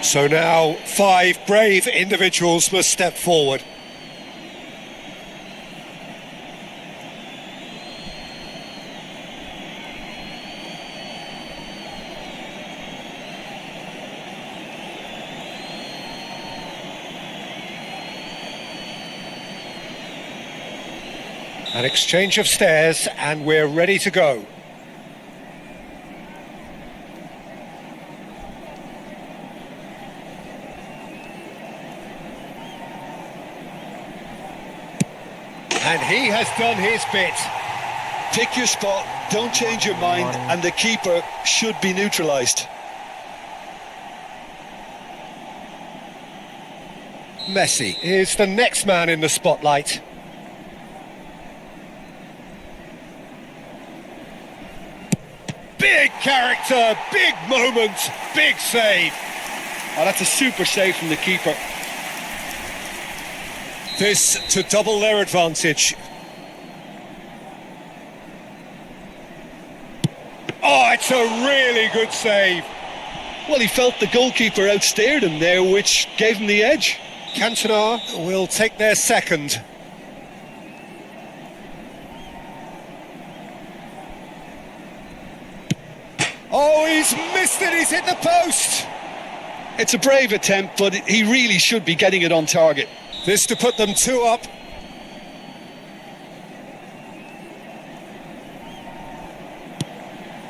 So now 5 brave individuals must step forward. An exchange of stares and we're ready to go. And he has done his bit. Pick your spot, don't change your mind, and the keeper should be neutralised. Messi is the next man in the spotlight. Big character, big moment, big save. Oh, that's a super save from the keeper. This to double their advantage. Oh, it's a really good save. Well, he felt the goalkeeper outstared him there, which gave him the edge. Cantona will take their second. Oh, he's missed it, he's hit the post. It's a brave attempt, but he really should be getting it on target. This to put them 2 up.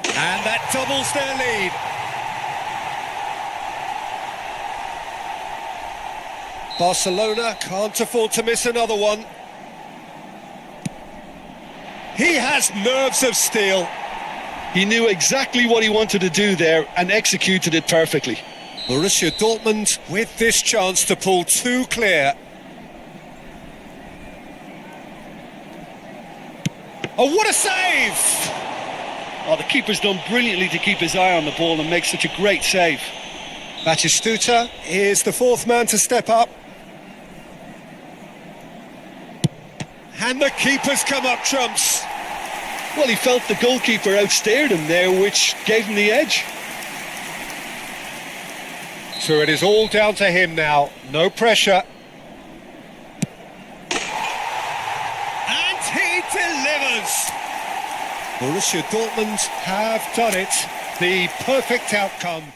And that doubles their lead. Barcelona can't afford to miss another one. He has nerves of steel. He knew exactly what he wanted to do there and executed it perfectly. Borussia Dortmund with this chance to pull 2 clear. Oh, what a save! Oh, the keeper's done brilliantly to keep his eye on the ball and make such a great save. Batistuta is the 4th man to step up. And the keeper's come up trumps. Well, he felt the goalkeeper outstared him there, which gave him the edge. So it is all down to him now, no pressure. And he delivers! Borussia Dortmund have done it, the perfect outcome.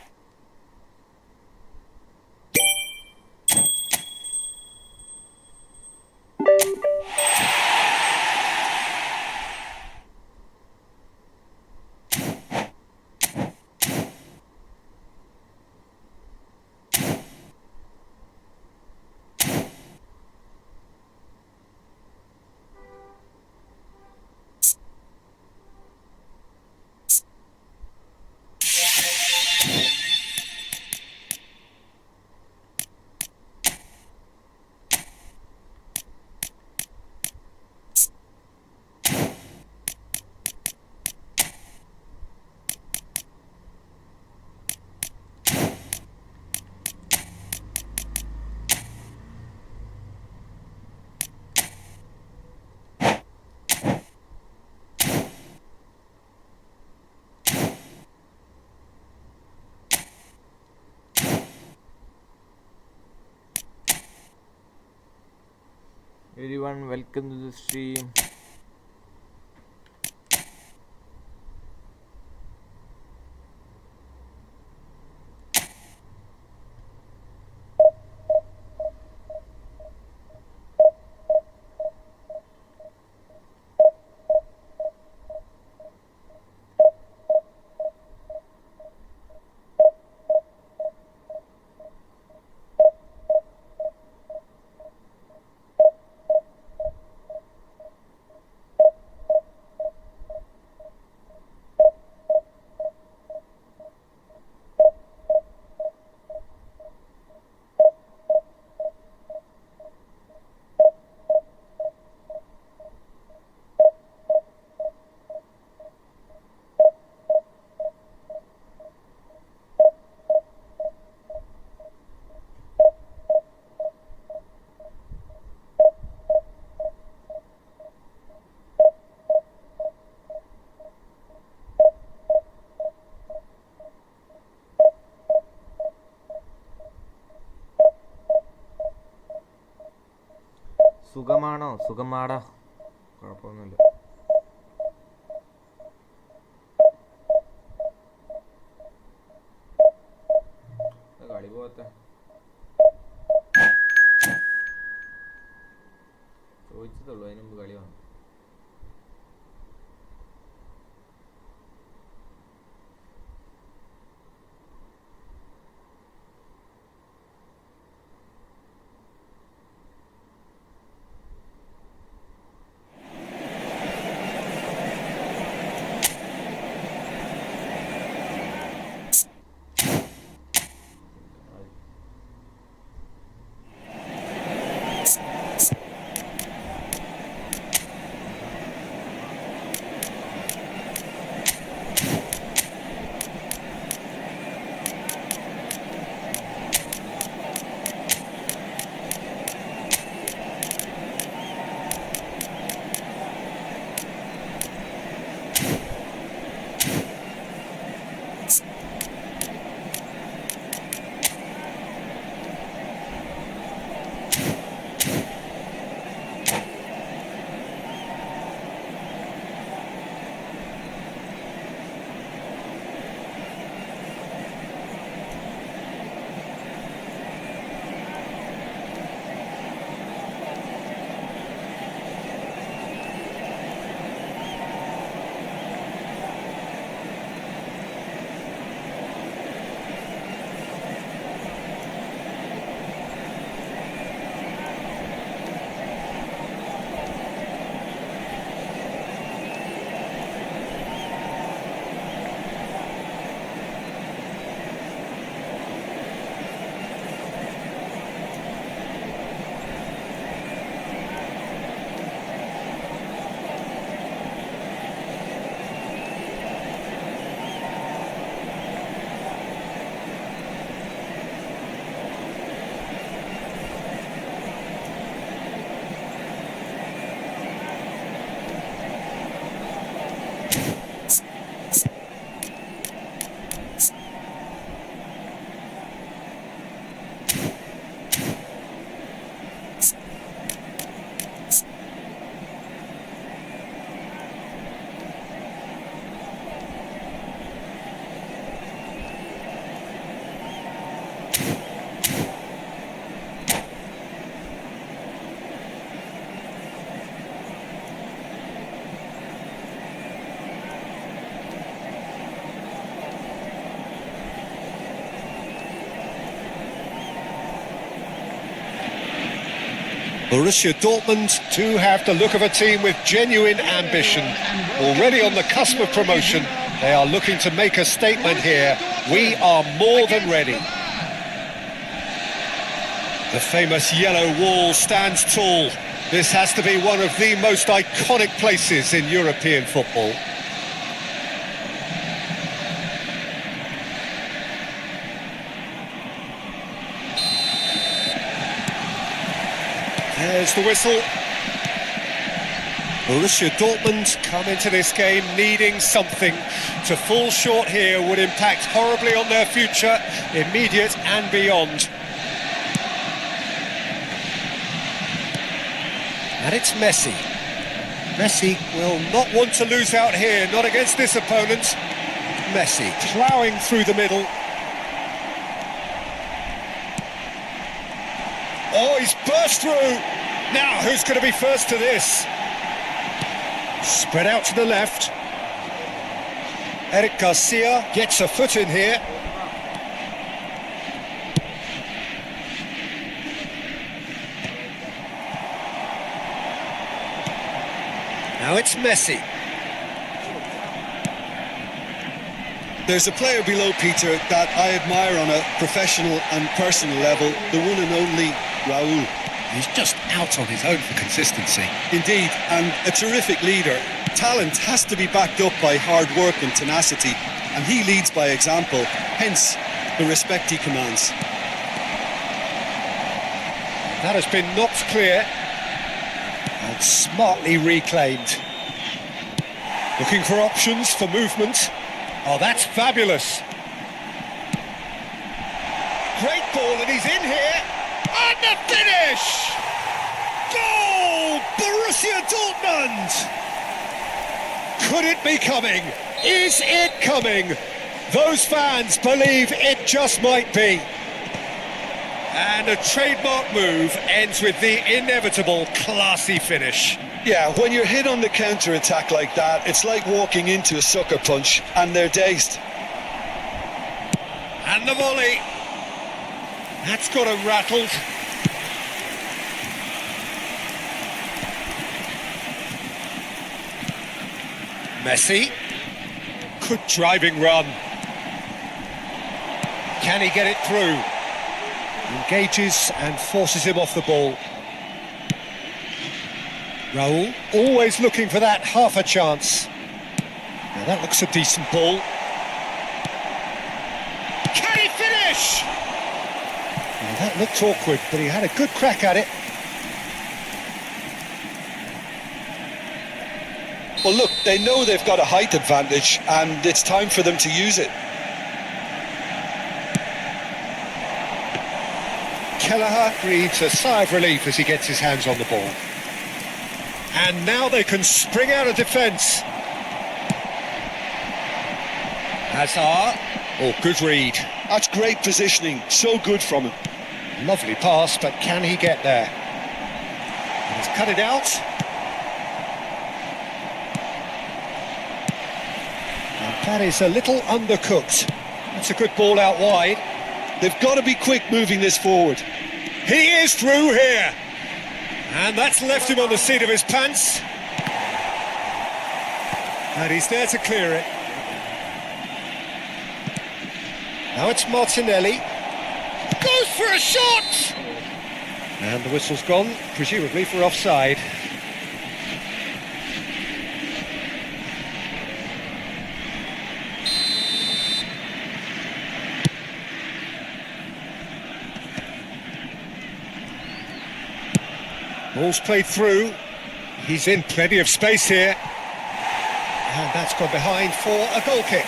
Everyone, welcome to the stream. സുഖമാണോ? സുഖമാടാ, കുഴപ്പമൊന്നുമില്ല. കളി പോകത്തെ ചോദിച്ചതുള്ളൂ, അതിന് മുമ്പ് കളി വന്നു. Borussia Dortmund do have the look of a team with genuine ambition. Already on the cusp of promotion, they are looking to make a statement here. We are more than ready. The famous yellow wall stands tall. This has to be one of the most iconic places in European football. There's the whistle. Borussia Dortmund come into this game needing something. To fall short here would impact horribly on their future, immediate and beyond. And it's Messi. Messi will not want to lose out here, not against this opponent. Messi ploughing through the middle. Oh, he's burst through. Now, who's going to be first to this? Spread out to the left. Eric Garcia gets a foot in here. Now it's Messi. There's a player below Peter that I admire on a professional and personal level, the one and only Raul. He's just out on his own for consistency. Indeed, and a terrific leader. Talent has to be backed up by hard work and tenacity, and he leads by example, hence the respect he commands. That has been knocked clear and smartly reclaimed. Looking for options for movement. Oh, that's fabulous. Great ball, and he's in here. And the finish! Goal! Borussia Dortmund! Could it be coming? Is it coming? Those fans believe it just might be. And a trademark move ends with the inevitable classy finish. Yeah, when you're hit on the counter-attack like that, it's like walking into a sucker punch and they're dazed. And the volley. That's got them rattled. Messi. Good driving run. Can he get it through? Engages and forces him off the ball. Raul, always looking for that half a chance. Now that looks a decent ball. Can he finish? Now that looked awkward, but he had a good crack at it. Well, look, they know they've got a height advantage and it's time for them to use it. Kelleher breathes a sigh of relief as he gets his hands on the ball. And now they can spring out of defence. Hazard. Oh, good read. That's great positioning, so good from him. Lovely pass, but can he get there? And he's cut it out. And that is a little undercooked. That's a good ball out wide. They've got to be quick moving this forward. He is through here. And that's left him on the seat of his pants. And he's there to clear it. Now it's Martinelli. Goes for a shot! And the whistle's gone, presumably for offside. Ball's played through. He's in plenty of space here. And that's gone behind for a goal kick.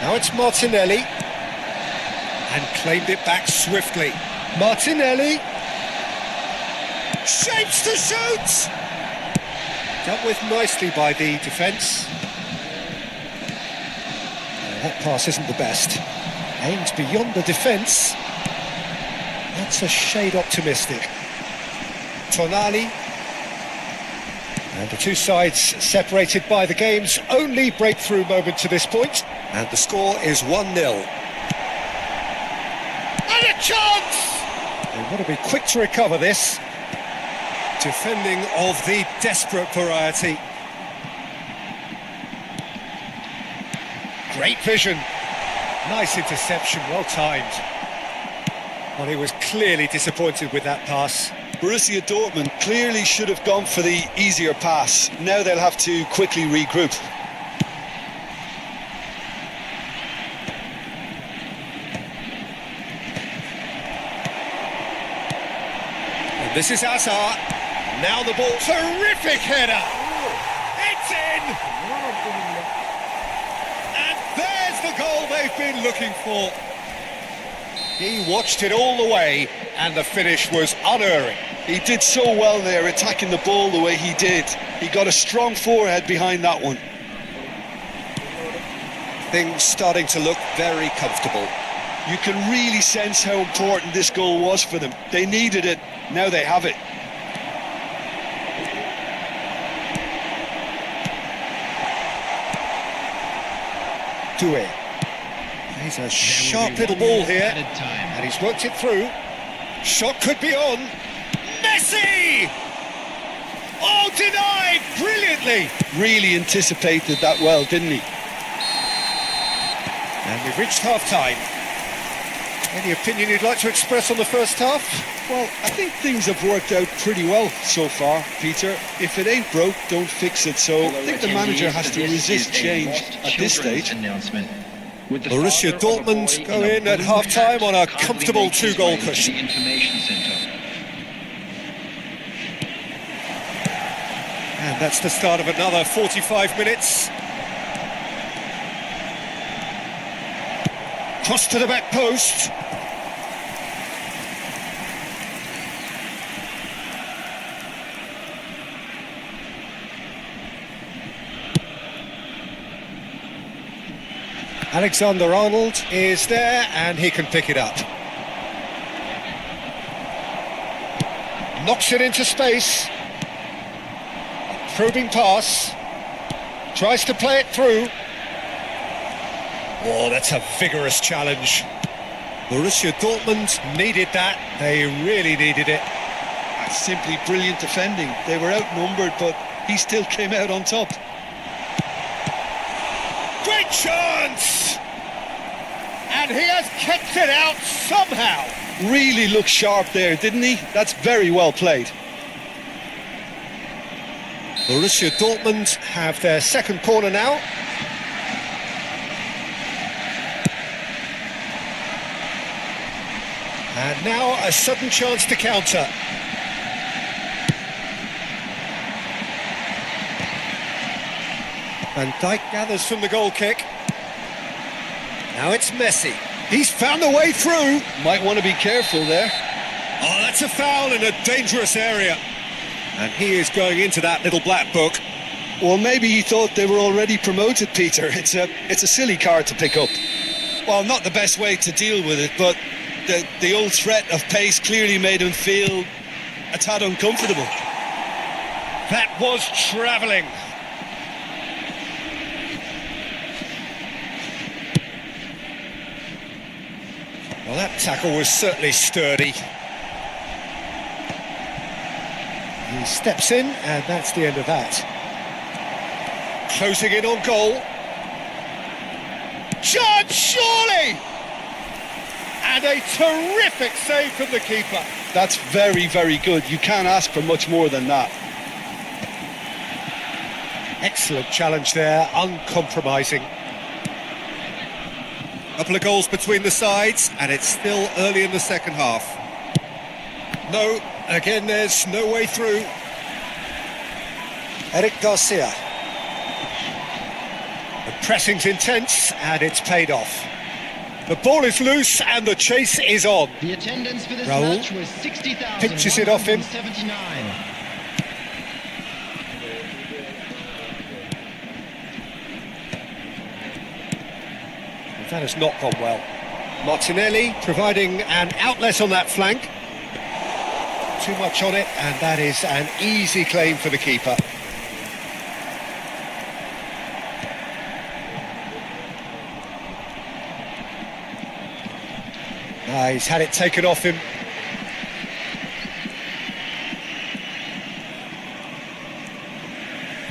Now it's Martinelli. And claimed it back swiftly. Martinelli. Shapes to shoot! Dealt with nicely by the defence. That pass isn't the best. Aims beyond the defence. That's a shade optimistic. Tonali. And the two sides separated by the game's only breakthrough moment to this point. And the score is 1-0. And a chance! They want to be quick to recover this. Defending of the desperate variety. Great vision. Nice interception, well timed. Well, he was clearly disappointed with that pass. Borussia Dortmund clearly should have gone for the easier pass. Now they'll have to quickly regroup. And this is Hazard. Now the ball. Terrific header. It's in. There's the goal they've been looking for. He watched it all the way, and the finish was unerring. He did so well there, attacking the ball the way he did. He got a strong forehead behind that one. Things starting to look very comfortable. You can really sense how important this goal was for them. They needed it, now they have it. Doué. He's a sharp little ball here, and he's worked it through. Shot could be on. Messi! Oh, denied brilliantly. Really anticipated that well, didn't he? And we've reached half-time. Any opinion you'd like to express on the first half? Well, I think things have worked out pretty well so far, Peter. If it ain't broke, don't fix it. So I think the manager has to resist change at this stage. Borussia Dortmund go in at half-time on a comfortable two-goal cushion. And that's the start of another 45 minutes. Cross to the back post. Alexander-Arnold is there and he can pick it up. Knocks it into space. Probing pass. Tries to play it through. Oh, that's a vigorous challenge. Borussia Dortmund needed that. They really needed it. That's simply brilliant defending. They were outnumbered, but he still came out on top. Great chance! And he has kicked it out somehow. Really looked sharp there, didn't he? That's very well played. Borussia Dortmund have their second corner now. And now a sudden chance to counter. Van Dijk gathers from the goal kick. Now it's Messi. He's found the way through. Might want to be careful there. Oh, that's a foul in a dangerous area. And he is going into that little black book. Well, maybe he thought they were already promoted, Peter. It's a silly card to pick up. Well, not the best way to deal with it, but the old threat of pace clearly made him feel a tad uncomfortable. That was travelling. Well, that tackle was certainly sturdy. He steps in, and that's the end of that. Closing in on goal. Chance, surely! And a terrific save from the keeper. That's very, very good. You can't ask for much more than that. Excellent challenge there, uncompromising. Couple of goals between the sides, and it's still early in the second half. No, again, there's no way through. Eric Garcia. The pressing's intense, and it's paid off. The ball is loose, and the chase is on. The attendance for this Raul match was 60,179. pitches it off him. That has not gone well. Martinelli providing an outlet on that flank. Too much on it, and that is an easy claim for the keeper. He's had it taken off him.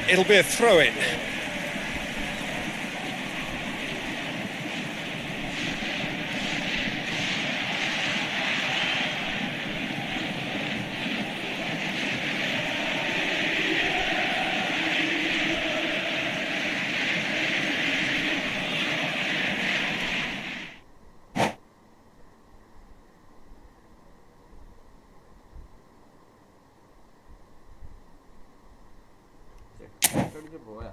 It'll be a throw-in. അടിച്ച് പോയാ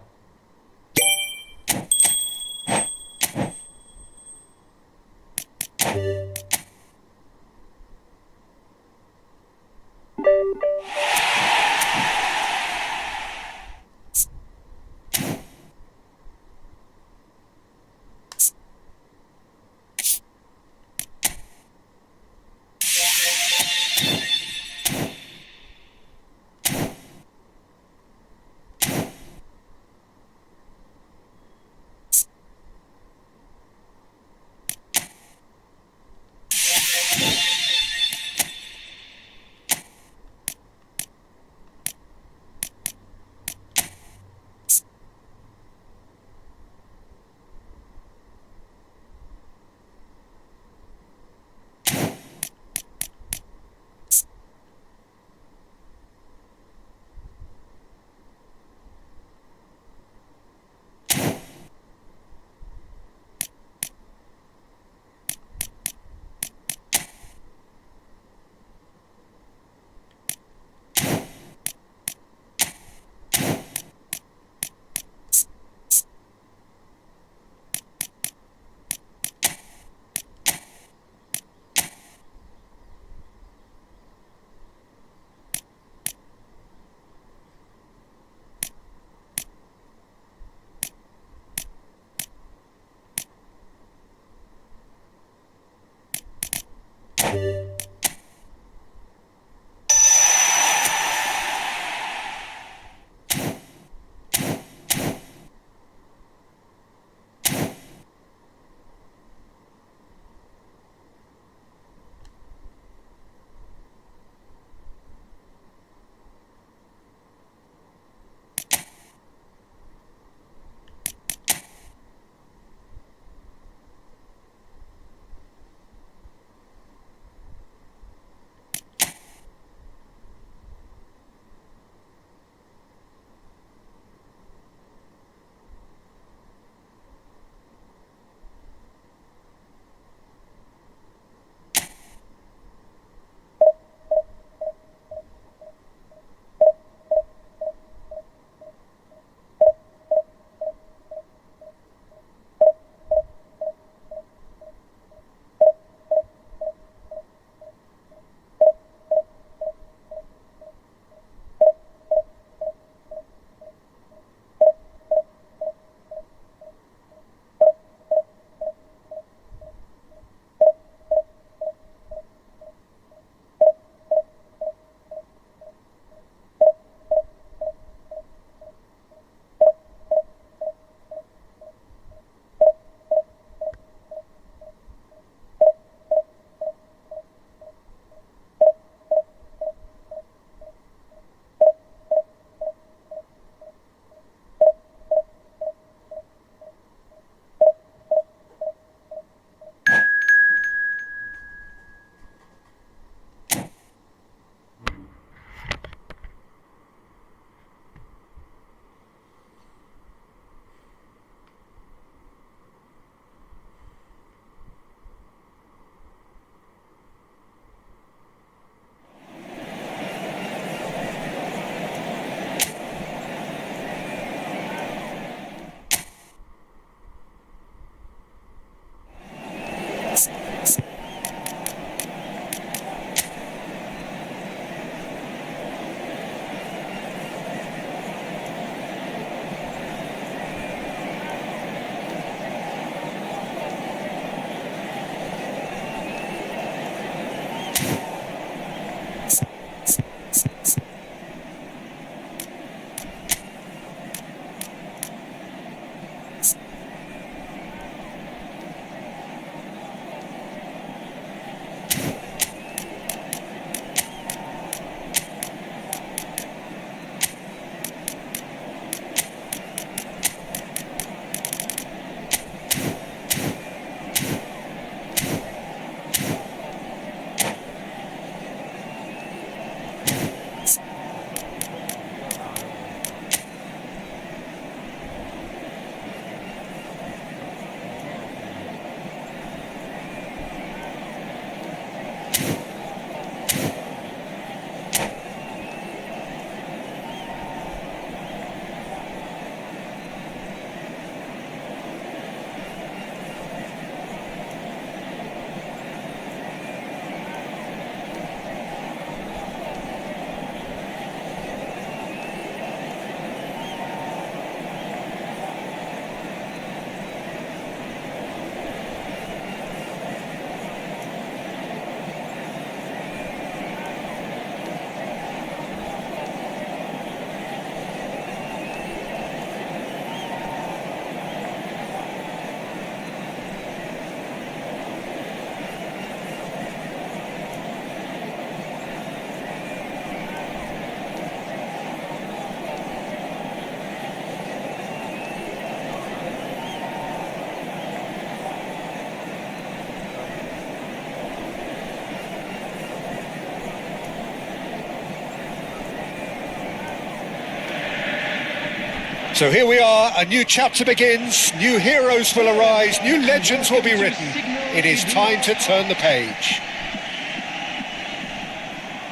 So here we are, a new chapter begins, new heroes will arise, new legends will be written. It is time to turn the page.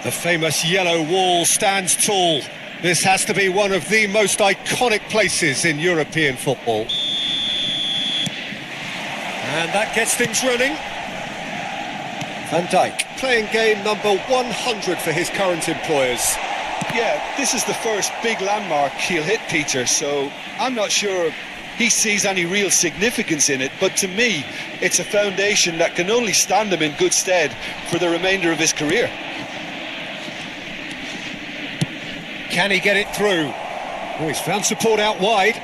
The famous yellow wall stands tall. This has to be one of the most iconic places in European football. And that gets things running. Van Dijk playing game number 100 for his current employers. Yeah, this is the first big landmark he'll hit, Peter, so I'm not sure he sees any real significance in it, but to me, it's a foundation that can only stand him in good stead for the remainder of his career. Can he get it through? Oh, he's found support out wide.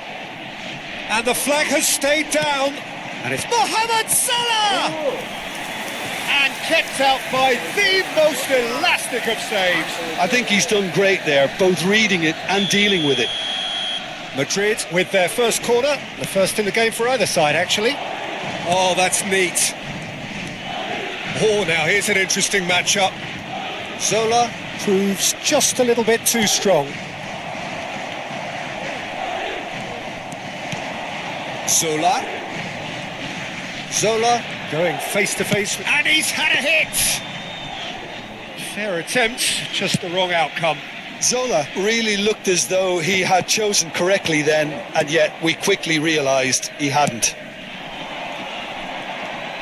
And the flag has stayed down. And it's Mohamed Salah! And kept out by the most elastic of saves. I think he's done great there, both reading it and dealing with it. Madrid with their first corner, the first in the game for either side, actually. Oh, that's neat. Oh, now here's an interesting matchup. Zola proves just a little bit too strong. Zola going face-to-face, and he's had a hit! Fair attempt, just the wrong outcome. Zola really looked as though he had chosen correctly then, and yet we quickly realised he hadn't.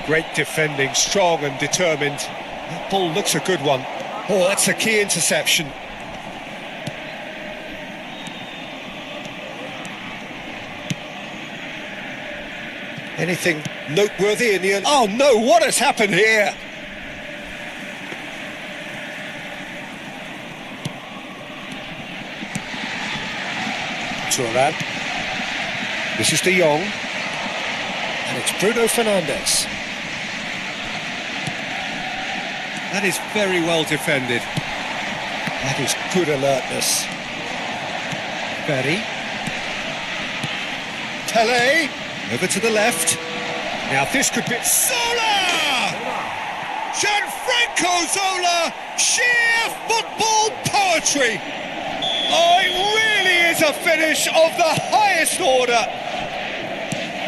Great defending, strong and determined. That ball looks a good one. Oh, that's a key interception. Anything noteworthy in the end? Oh no, what has happened here? Varane. This is De Jong. And it's Bruno Fernandes. That is very well defended. That is good alertness. Berry. Pele. Over to the left. Now this could be... Zola! Gianfranco Zola! Sheer football poetry! Oh, it really is a finish of the highest order!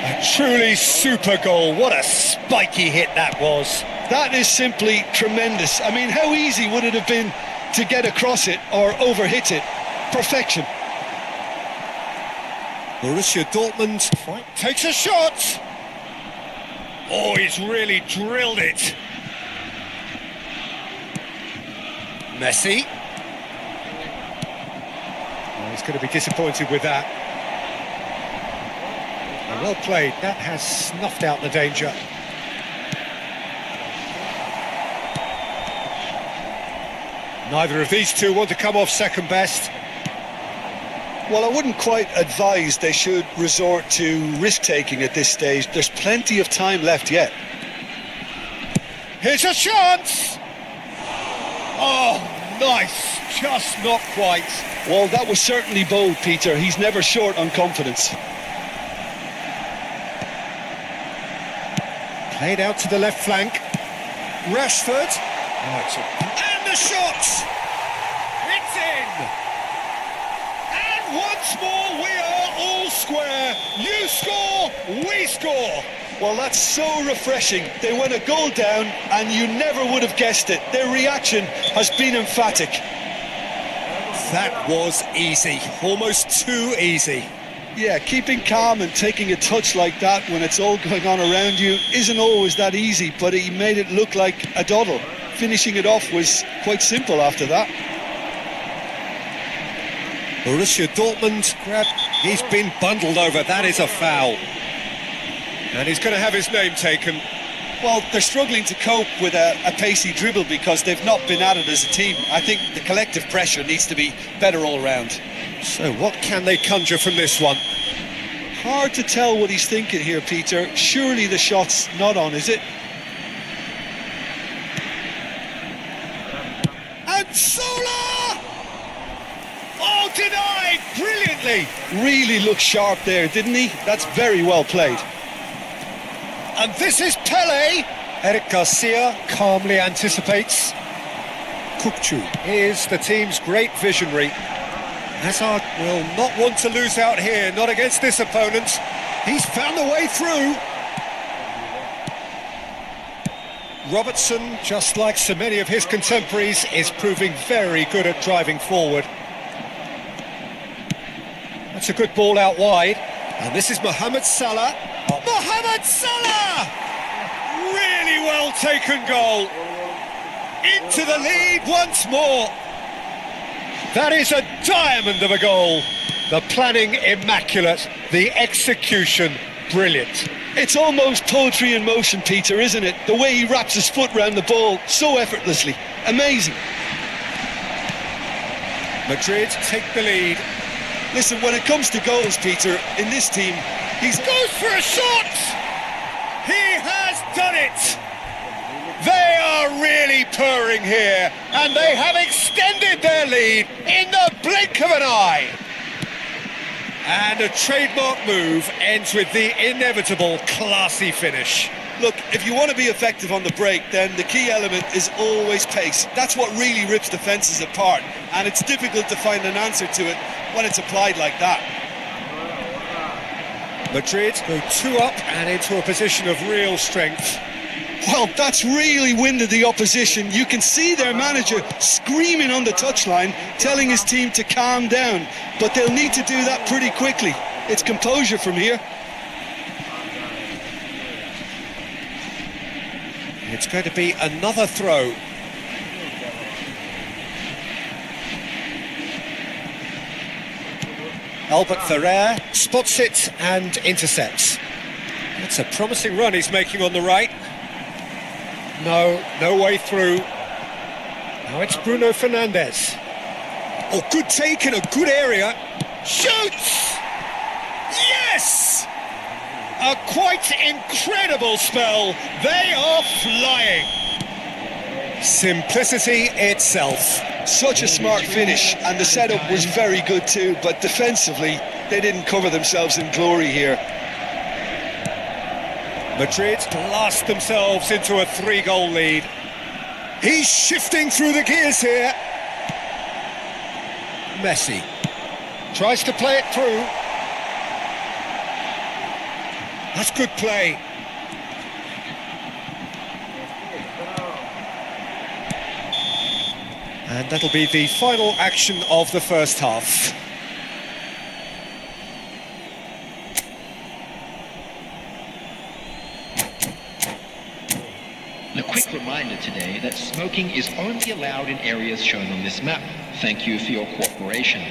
A truly super goal. What a spiky hit that was. That is simply tremendous. I mean, how easy would it have been to get across it or overhit it? Perfection. Borussia Dortmund takes a shot. Oh, he's really drilled it. Messi. Oh, he's going to be disappointed with that. Well played. That has snuffed out the danger. Neither of these two want to come off second best. Well, I wouldn't quite advise they should resort to risk-taking at this stage. There's plenty of time left yet. Here's a chance! Oh, nice. Just not quite. Well, that was certainly bold, Peter. He's never short on confidence. Played out to the left flank. Rashford. And the shot! It's in! And once more we are all square. You score, we score. Well, that's so refreshing. They went a goal down and you never would have guessed it. Their reaction has been emphatic. That was easy, almost too easy. Yeah, keeping calm and taking a touch like that when it's all going on around you isn't always that easy, but he made it look like a doddle. Finishing it off was quite simple after that. Borussia Dortmund grab. He's been bundled over. That is a foul. And he's going to have his name taken. Well, they're struggling to cope with a pacey dribble because they've not been at it as a team. I think the collective pressure needs to be better all round. So what can they conjure from this one? Hard to tell what he's thinking here, Peter. Surely the shot's not on, is it? And Zola! Oh, denied brilliantly. Really looked sharp there, didn't he? That's very well played. And this is Pele. Eric Garcia calmly anticipates. Kukçu is the team's great visionary. Hazard will not want to lose out here, not against this opponent. He's found the way through. Robertson, just like so many of his contemporaries, is proving very good at driving forward. That's a good ball out wide. And this is Mohamed Salah. Mohamed Salah! Really well taken goal. Into the lead once more. That is a diamond of a goal. The planning immaculate, the execution brilliant. It's almost poetry in motion, Peter, isn't it? The way he wraps his foot round the ball so effortlessly. Amazing. Madrid take the lead. Listen, when it comes to goals, Peter, in this team, he goes for a shot! He has done it! They are really purring here, and they have extended their lead in the blink of an eye. And a trademark move ends with the inevitable classy finish. Look, if you want to be effective on the break, then the key element is always pace. That's what really rips defences apart, and it's difficult to find an answer to it when it's applied like that. Madrid go 2 up and into a position of real strength. Well, that's really winded the opposition. You can see their manager screaming on the touchline, telling his team to calm down, but they'll need to do that pretty quickly. It's composure from here. It's going to be another throw. Albert Ferrer spots it and intercepts. That's a promising run he's making on the right. No way through. Now it's Bruno Fernandes. Oh, good take in a good area. Shoots! Yes! A quite incredible spell. They are flying. Simplicity itself. Such a smart finish, and the setup was very good too, but defensively, they didn't cover themselves in glory here. Madrid blast themselves into a 3-goal lead. He's shifting through the gears here. Messi tries to play it through. That's good play. And that'll be the final action of the first half. A quick reminder today that smoking is only allowed in areas shown on this map. Thank you for your cooperation.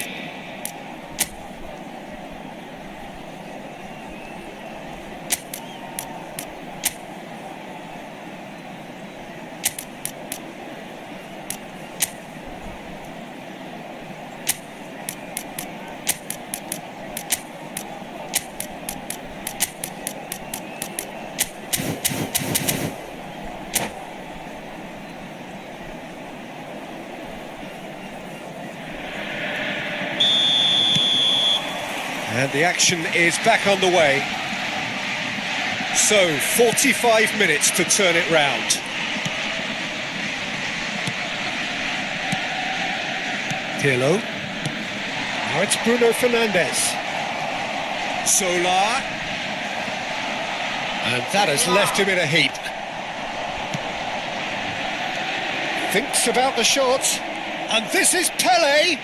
And the action is back underway. So, 45 minutes to turn it round. Pirlo. Now it's Bruno Fernandes. Solar. And that has left him in a heap. Thinks about the shot. And this is Pele.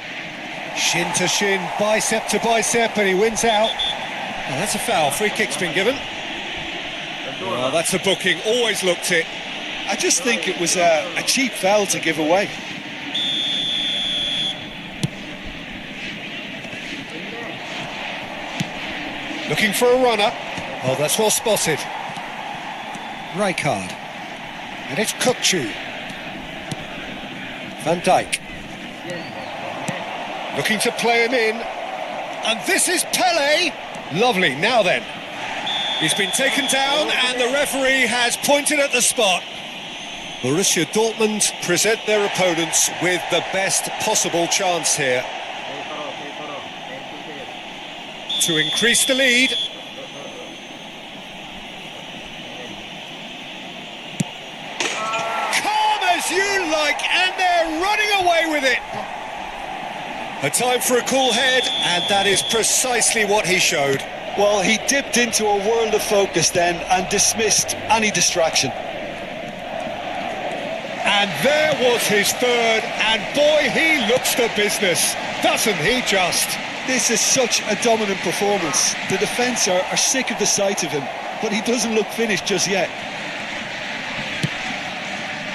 Shin to shin, bicep to bicep, and he wins out. Well, that's a foul. Free kick's been given. Well, that's a booking. Always looked it. I just think it was a cheap foul to give away. Looking for a runner. Oh, that's well spotted. Rijkaard. And it's Kukçu. Van Dijk. Looking to play him in. And this is Pele. Lovely. Now then. He's been taken down and the referee has pointed at the spot. Borussia Dortmund present their opponents with the best possible chance here to increase the lead. Calm as you like, and they're running away with it. A time for a cool head, and that is precisely what he showed. Well, he dipped into a world of focus then and dismissed any distraction. And there was his third, and boy, he looks the business, doesn't he just? This is such a dominant performance. The defence are sick of the sight of him, but he doesn't look finished just yet.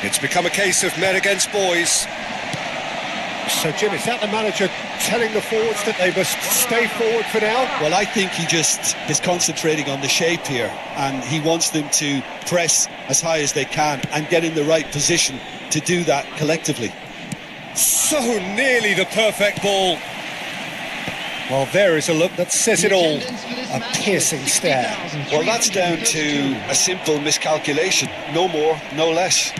It's become a case of men against boys. So, Jim, is that the manager telling the forwards that they must stay forward for now? Well, I think he just is concentrating on the shape here, and he wants them to press as high as they can and get in the right position to do that collectively. So nearly the perfect ball. Well, there is a look that says it all. A piercing stare. Well, that's down to a simple miscalculation. No more, no less.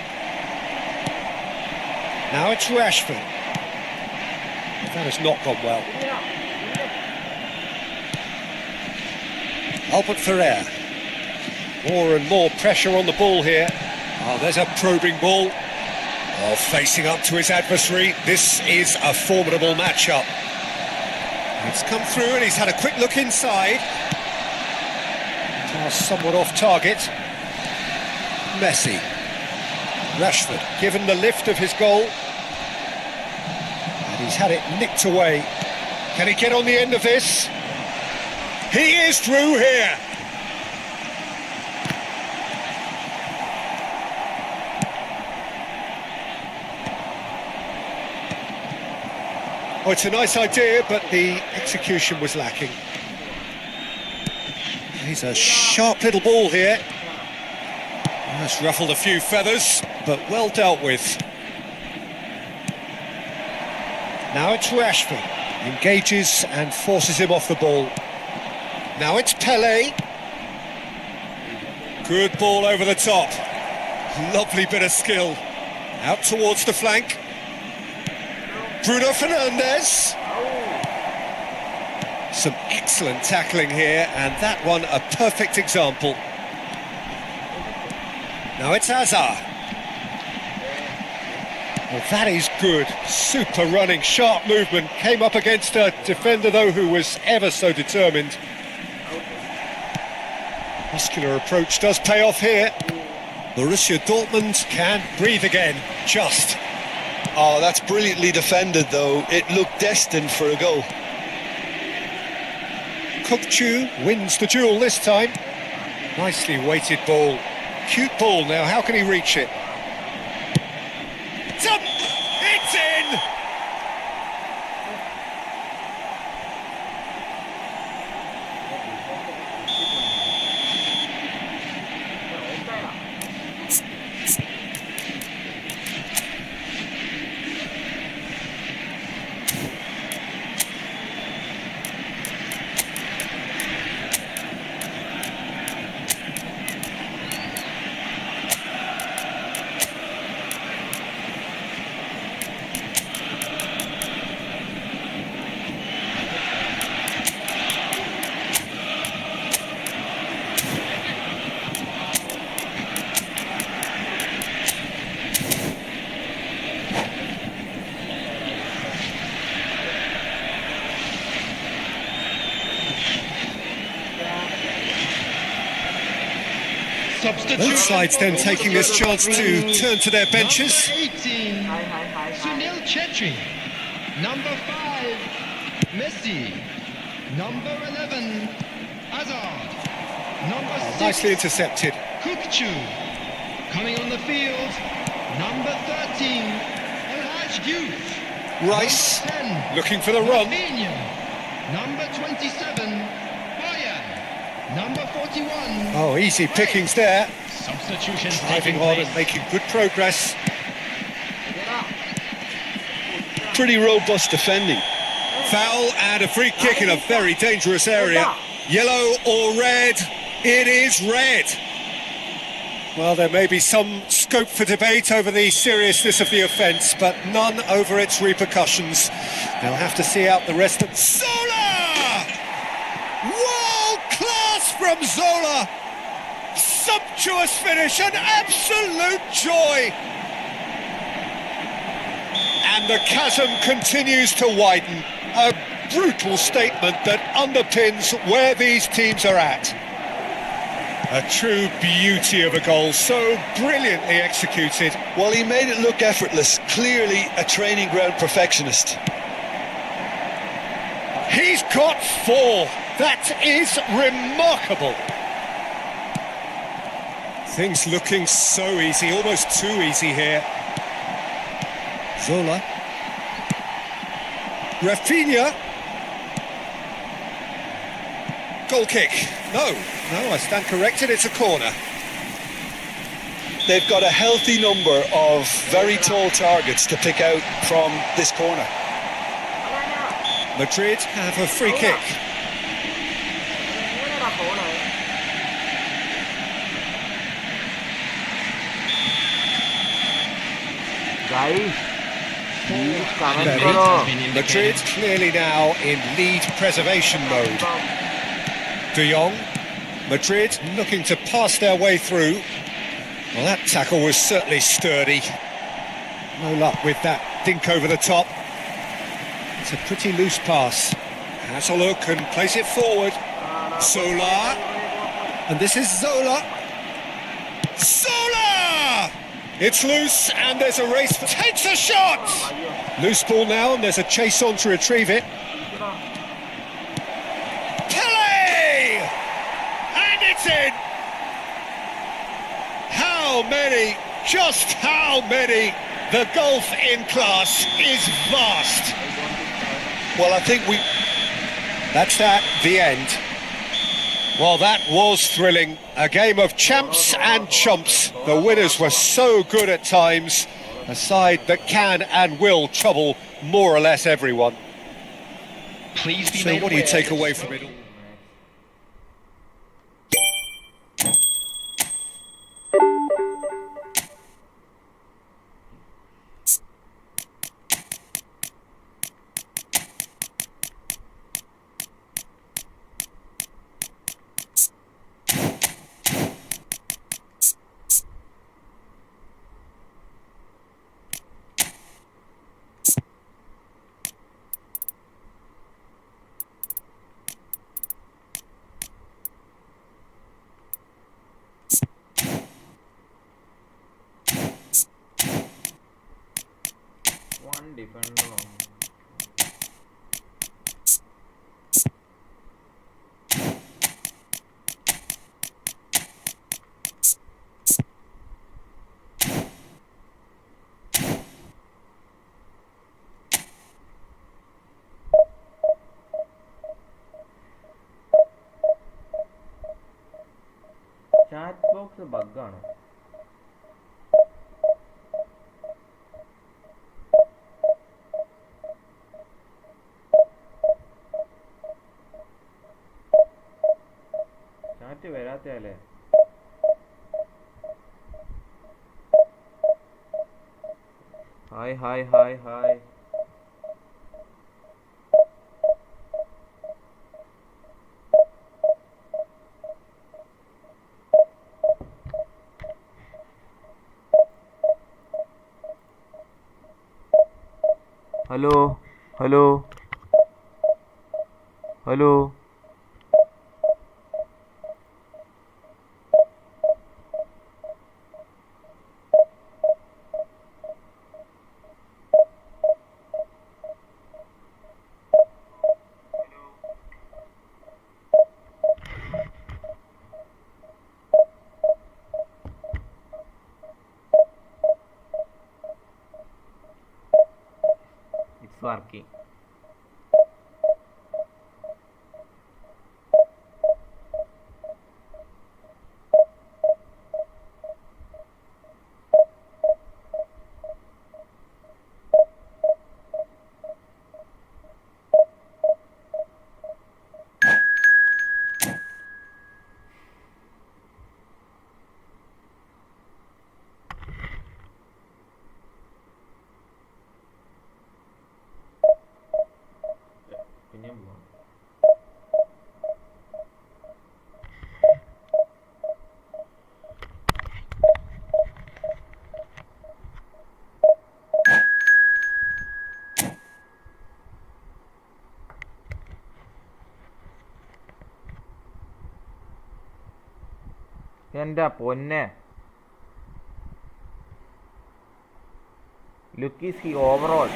Now it's Rashford. That has not gone well. Albert Ferrer. More and more pressure on the ball here. Oh, there's a probing ball. Oh, facing up to his adversary. This is a formidable matchup. It's come through and he's had a quick look inside. Somewhat off target. Messi. Rashford given the lift of his goal. And he's had it nicked away. Can he get on the end of this? He is through here. Oh, it's a nice idea, but the execution was lacking. He's a sharp little ball here. That's ruffled a few feathers, but well dealt with. Now it's Rashford. Engages and forces him off the ball. Now it's Pelé. Good ball over the top. Lovely bit of skill. Out towards the flank. Bruno Fernandes. Some excellent tackling here, and that one a perfect example. Now it's Hazard. Well, that is good. Super running, sharp movement. Came up against a defender, though, who was ever so determined. Muscular approach does pay off here. Borussia Dortmund can breathe again, just. Oh, that's brilliantly defended, though. It looked destined for a goal. Kukçu wins the duel this time. Nicely weighted ball. Cute ball now, how can he reach it? It's in! Both sides then taking this chance to turn to their benches. Number 18, Sunil Chetri. Number 5, Messi. Number 11, Hazard. Number 6, Nicely intercepted. Kukçu. Coming on the field, number 13, Elhaj Diouf. Rice Number 10, looking for the run. Rafinha. Number 27, Bayern. Number 41. Oh, easy pickings there. Substitutions Driving taking on place. and making good progress. Pretty robust defending. Foul and a free kick in a very dangerous area. Yellow or red? It is red. Well, there may be some scope for debate over the seriousness of the offence, but none over its repercussions. They'll have to see out the rest of... Zola! World class from Zola! Sumptuous finish, an absolute joy! And the chasm continues to widen. a brutal statement that underpins where these teams are at. A true beauty of a goal, so brilliantly executed. Well, he made it look effortless. Clearly a training ground perfectionist. He's got 4. That is remarkable. Things looking so easy, almost too easy here. Zola. Rafinha. Goal kick. No, I stand corrected, it's a corner. They've got a healthy number of very tall targets to pick out from this corner. Madrid have a free kick. Guys, please comment Benny. करो. Madrid clearly now in lead preservation mode. De Jong. Madrid looking to pass their way through. Well, that tackle was certainly sturdy. No luck with that dink over the top. It's a pretty loose pass. Has a look and plays it forward. Zola. And this is Zola. Zola! It's loose and there's a race. Takes a shot! Loose ball now and there's a chase on to retrieve it. Pele! And it's in! How many? Just how many? The gulf in class is vast. Well, I think That's that, the end. Well, that was thrilling. A game of champs and chumps. The winners were so good at times. A side that can and will trouble more or less everyone. Please be So made what do you aware take that away from it all? One defender. Chat box bug ആണ്. Chat വരാത്തല്ലേ? Hi. Hello. It's working. എൻ്റെ പൊന്നെ look is he overall.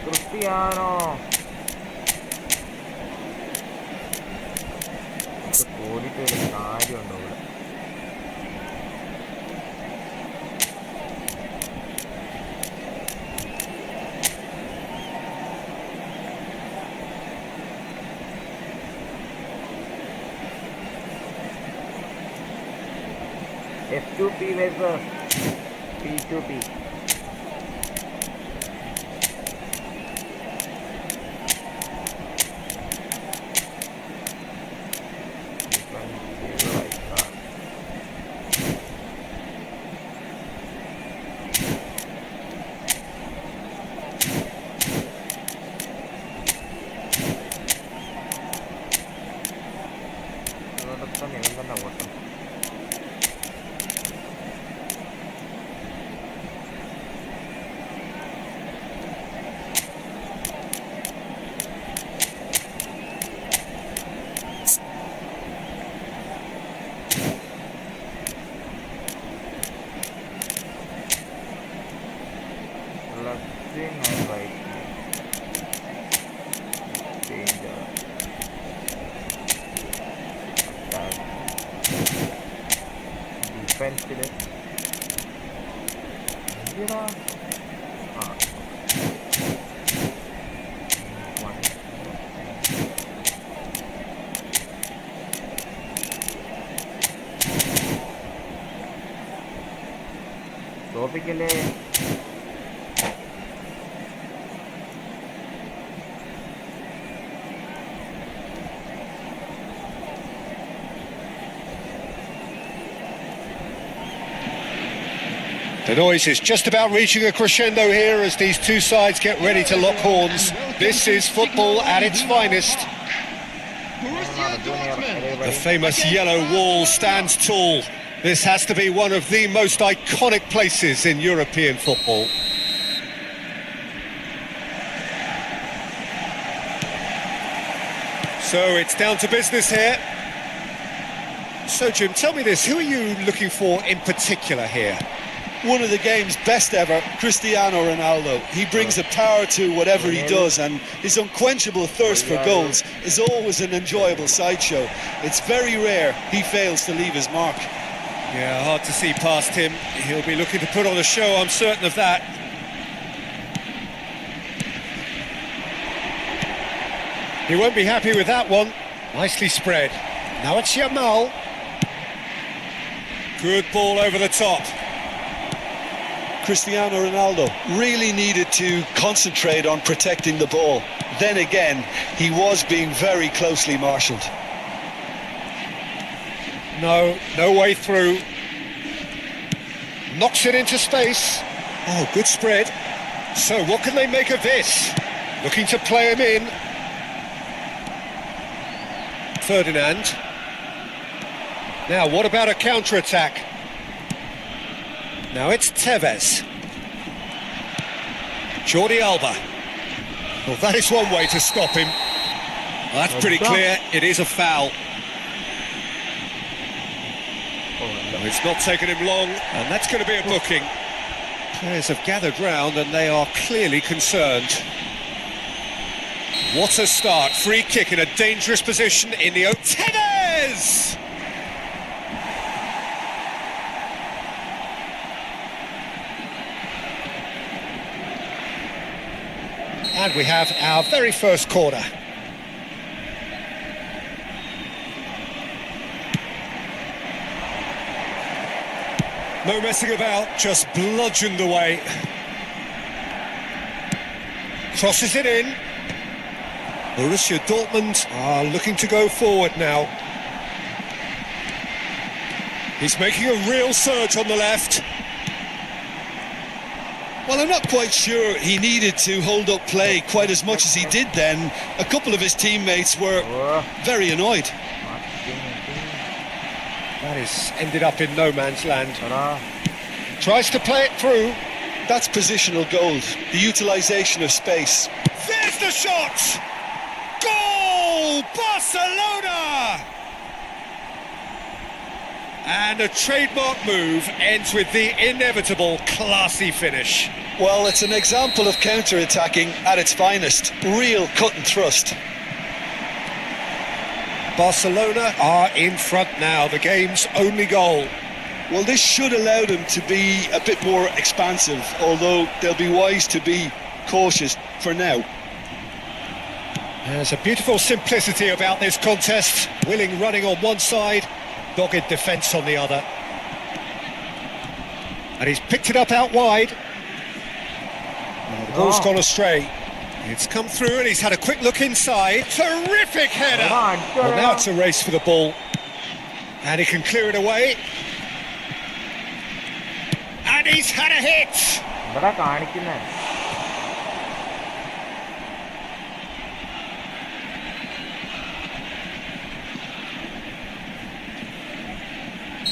Cristiano ഓടിയിട്ട് ഒരു കാര്യമുണ്ടോ ഇവിടെ? F2P versus P2P. തന്നെ ഓട്ടം. Left and right. Danger. Attack. Defensive. തോപ്പിക്കല്ലേ. The noise is just about reaching a crescendo here as these two sides get ready to lock horns. This is football at its finest. Borussia Dortmund. The famous yellow wall stands tall. This has to be one of the most iconic places in European football. So it's down to business here. So Jim, tell me this, who are you looking for in particular here? One of the game's best ever, Cristiano Ronaldo. He brings a power to whatever he does, and his unquenchable thirst for goals is always an enjoyable sideshow. It's very rare he fails to leave his mark. Yeah, hard to see past him. He'll be looking to put on a show, I'm certain of that. He won't be happy with that one. Nicely spread. Now it's Yamal. Good ball over the top. Cristiano Ronaldo really needed to concentrate on protecting the ball. Then again, he was being very closely marshalled. No way through. Knocks it into space. Oh, good spread. So what can they make of this? Looking to play him in. Ferdinand. Now, what about a counter-attack? Now it's Tevez. Jordi Alba. Well, that is one way to stop him. Well, that's pretty clear. It is a foul. No, it's not taken him long, and that's going to be a booking. Players have gathered round, and they are clearly concerned. What a start. Free kick in a dangerous position in the... Tevez! And we have our very first corner. No messing about, just bludgeoned away. Crosses it in. Borussia Dortmund are looking to go forward now. He's making a real surge on the left. Well, I'm not quite sure he needed to hold up play quite as much as he did then. A couple of his teammates were very annoyed. That is ended up in no man's land. Tries to play it through. That's positional gold, the utilisation of space. There's the shot! Goal! Barcelona! And a trademark move ends with the inevitable classy finish. Well, it's an example of counter-attacking at its finest. Real cut and thrust. Barcelona are in front now, the game's only goal. Well, this should allow them to be a bit more expansive, although they'll be wise to be cautious for now. There's a beautiful simplicity about this contest. Willing running on one side, dogged defence on the other. And he's picked it up out wide. And the ball's gone astray. It's come through and he's had a quick look inside. Terrific header! Well, now it's a race for the ball. And he can clear it away. And he's had a hit! ഇവിടെ കാണിക്കുന്നേ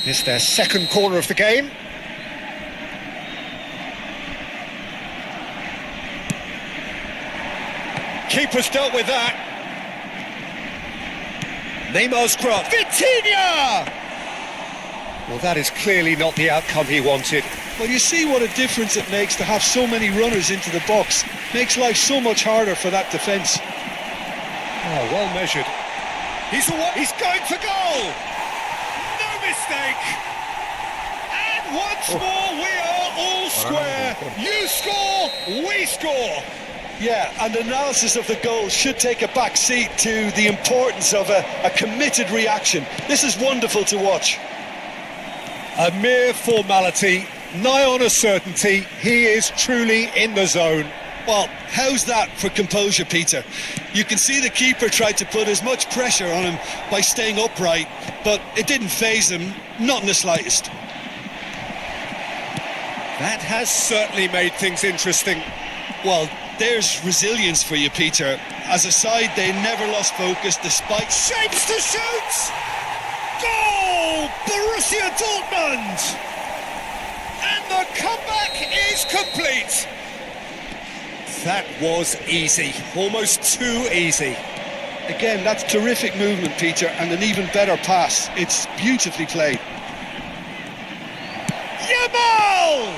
It's their second corner of the game. Keeper's dealt with that. Neymar's cross. Vitinha! Well, that is clearly not the outcome he wanted. Well, you see what a difference it makes to have so many runners into the box. Makes life so much harder for that defence. Oh, well measured. He's going for goal! No mistake! And once more we are all square. You score, we score. Yeah, and analysis of the goal should take a back seat to the importance of a committed reaction. This is wonderful to watch. A mere formality, nigh on a certainty. He is truly in the zone. Well, how's that for composure, Peter? You can see the keeper tried to put as much pressure on him by staying upright, but it didn't faze him, not in the slightest. That has certainly made things interesting. Well, there's resilience for you, Peter. As a side, they never lost focus despite... Shapes to shoot! Goal! Borussia Dortmund! And the comeback is complete. That was easy, almost too easy. Again, that's terrific movement, Peter, and an even better pass. It's beautifully played. Yamal!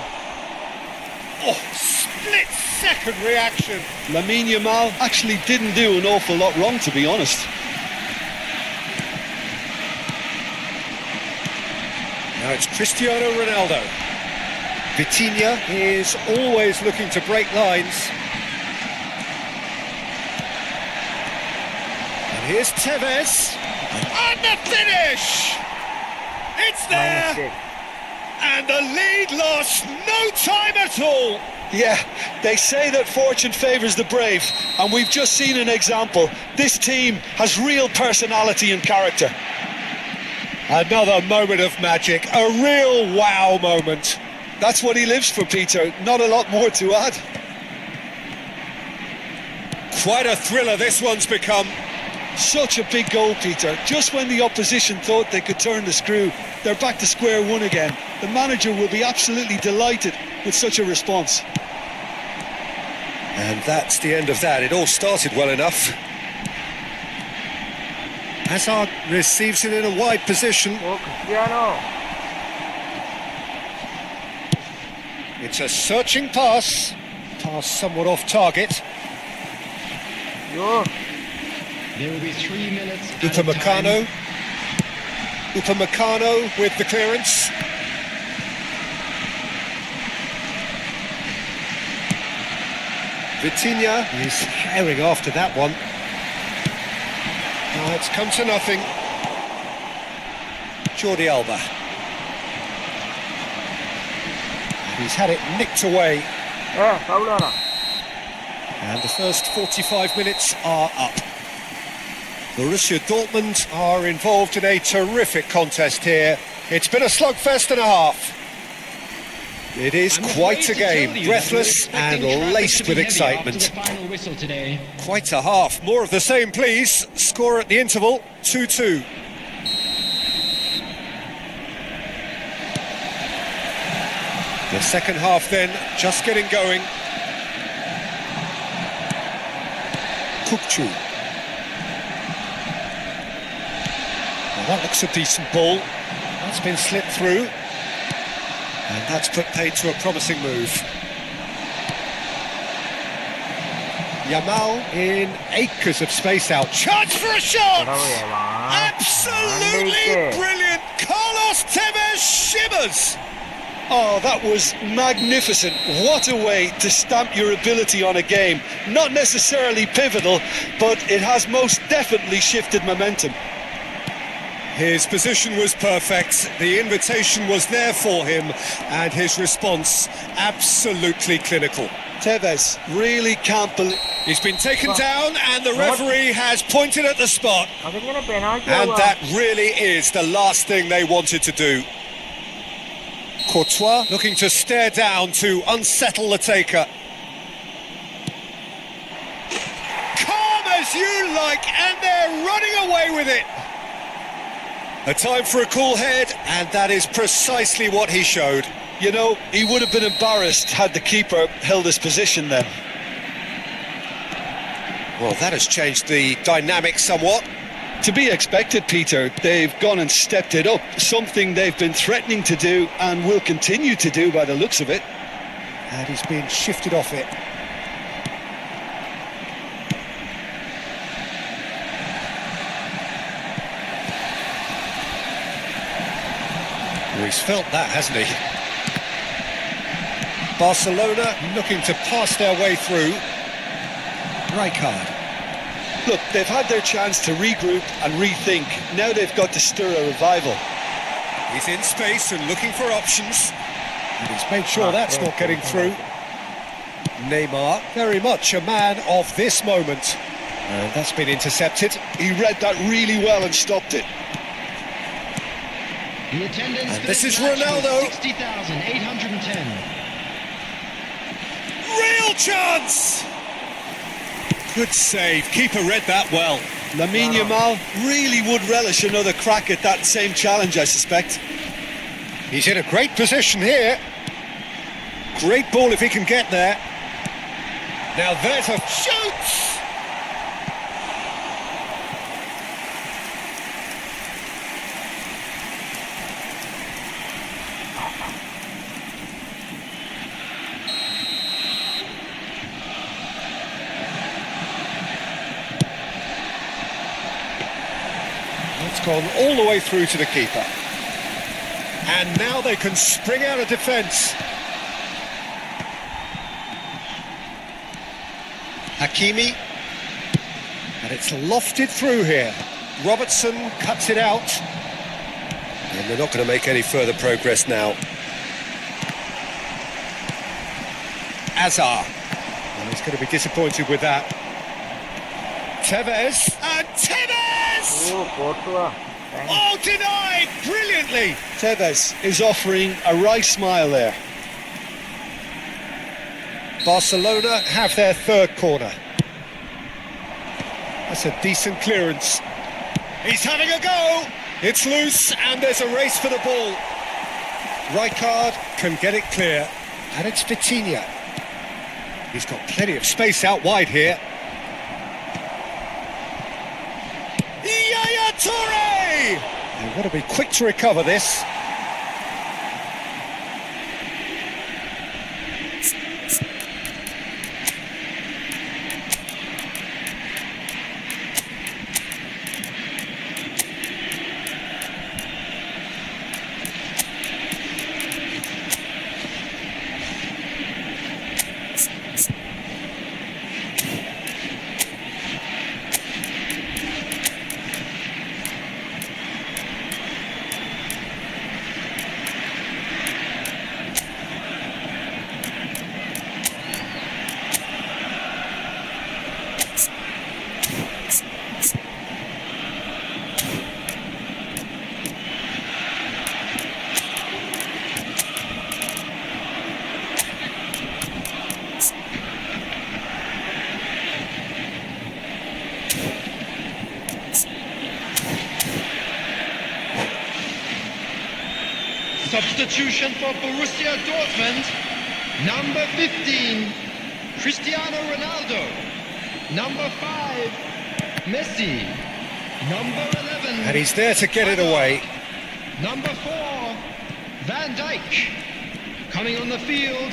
Oh, split-second reaction. Lamine Yamal actually didn't do an awful lot wrong, to be honest. Now it's Cristiano Ronaldo. Vitinha is always looking to break lines. And here's Tevez. And the finish! It's there! And the lead lost no time at all. Yeah, they say that fortune favours the brave, and we've just seen an example. This team has real personality and character. Another moment of magic, a real wow moment. That's what he lives for, Peter. Not a lot more to add. Quite a thriller this one's become. Such a big goal, Peter. Just when the opposition thought they could turn the screw, they're back to square one again. The manager will be absolutely delighted with such a response. And that's the end of that. It all started well enough. Hazard receives it in a wide position. Oh, Cristiano. It's a searching pass. Pass somewhat off target. Yo. There will be 3 minutes. Upamecano. Upamecano with the clearance. Vitinha is herring after that one. Oh, it's come to nothing. Jordi Alba. He's had it nicked away. Paulana. And the first 45 minutes are up. Borussia Dortmund are involved in a terrific contest here. It's been a slugfest and a half. It is quite a game, breathless and laced with excitement. Quite a half. More of the same, please. Score at the interval, 2-2. The second half then, just getting going. Kukcu. Well, that looks a decent ball. That's been slipped through. And that's put paid to a promising move. Yamal in acres of space out. Chance for a shot! Absolutely brilliant! Carlos Tevez shimmers! Oh, that was magnificent. What a way to stamp your ability on a game. Not necessarily pivotal, but it has most definitely shifted momentum. His position was perfect, the invitation was there for him, and his response absolutely clinical. Tevez really can't believe... He's been taken down and the referee has pointed at the spot. അതിങ്ങനെ penalty And that really is the last thing they wanted to do. Courtois looking to stare down to unsettle the taker. Calm as you like, and they're running away with it. A time for a cool head, and that is precisely what he showed. You know, he would have been embarrassed had the keeper held his position then. Well, that has changed the dynamic somewhat. To be expected, Peter. They've gone and stepped it up, something they've been threatening to do and will continue to do by the looks of it. And he's been shifted off it. Well, he's felt that, hasn't he? Barcelona looking to pass their way through. Rijkaard. Look, they've had their chance to regroup and rethink. Now they've got to stir a revival. He's in space and looking for options. And he's made sure that's not getting through. Neymar, very much a man of this moment. And that's been intercepted. He read that really well and stopped it. The attendance And for this is match was Ronaldo. 60,810. Real chance! Good save. Keeper read that well. Lamine Yamal really would relish another crack at that same challenge, I suspect. He's in a great position here. Great ball if he can get there. Now there's a shoot! It's gone all the way through to the keeper. And now they can spring out of defence. Hakimi. And it's lofted through here. Robertson cuts it out. And they're not going to make any further progress now. Azar. And he's going to be disappointed with that. Tevez. And Tevez! Oh, denied brilliantly. Tevez is offering a right smile there. Barcelona have their third corner. That's a decent clearance. He's having a go. It's loose and there's a race for the ball. Rijkaard can get it clear. And it's Vitinha. He's got plenty of space out wide here. Toure! They've got to be quick to recover this. Substitution for Borussia Dortmund. Number 15, Cristiano Ronaldo. Number 5, Messi. Number 11. And he's there to get it away. Number 4, Van Dijk. Coming on the field,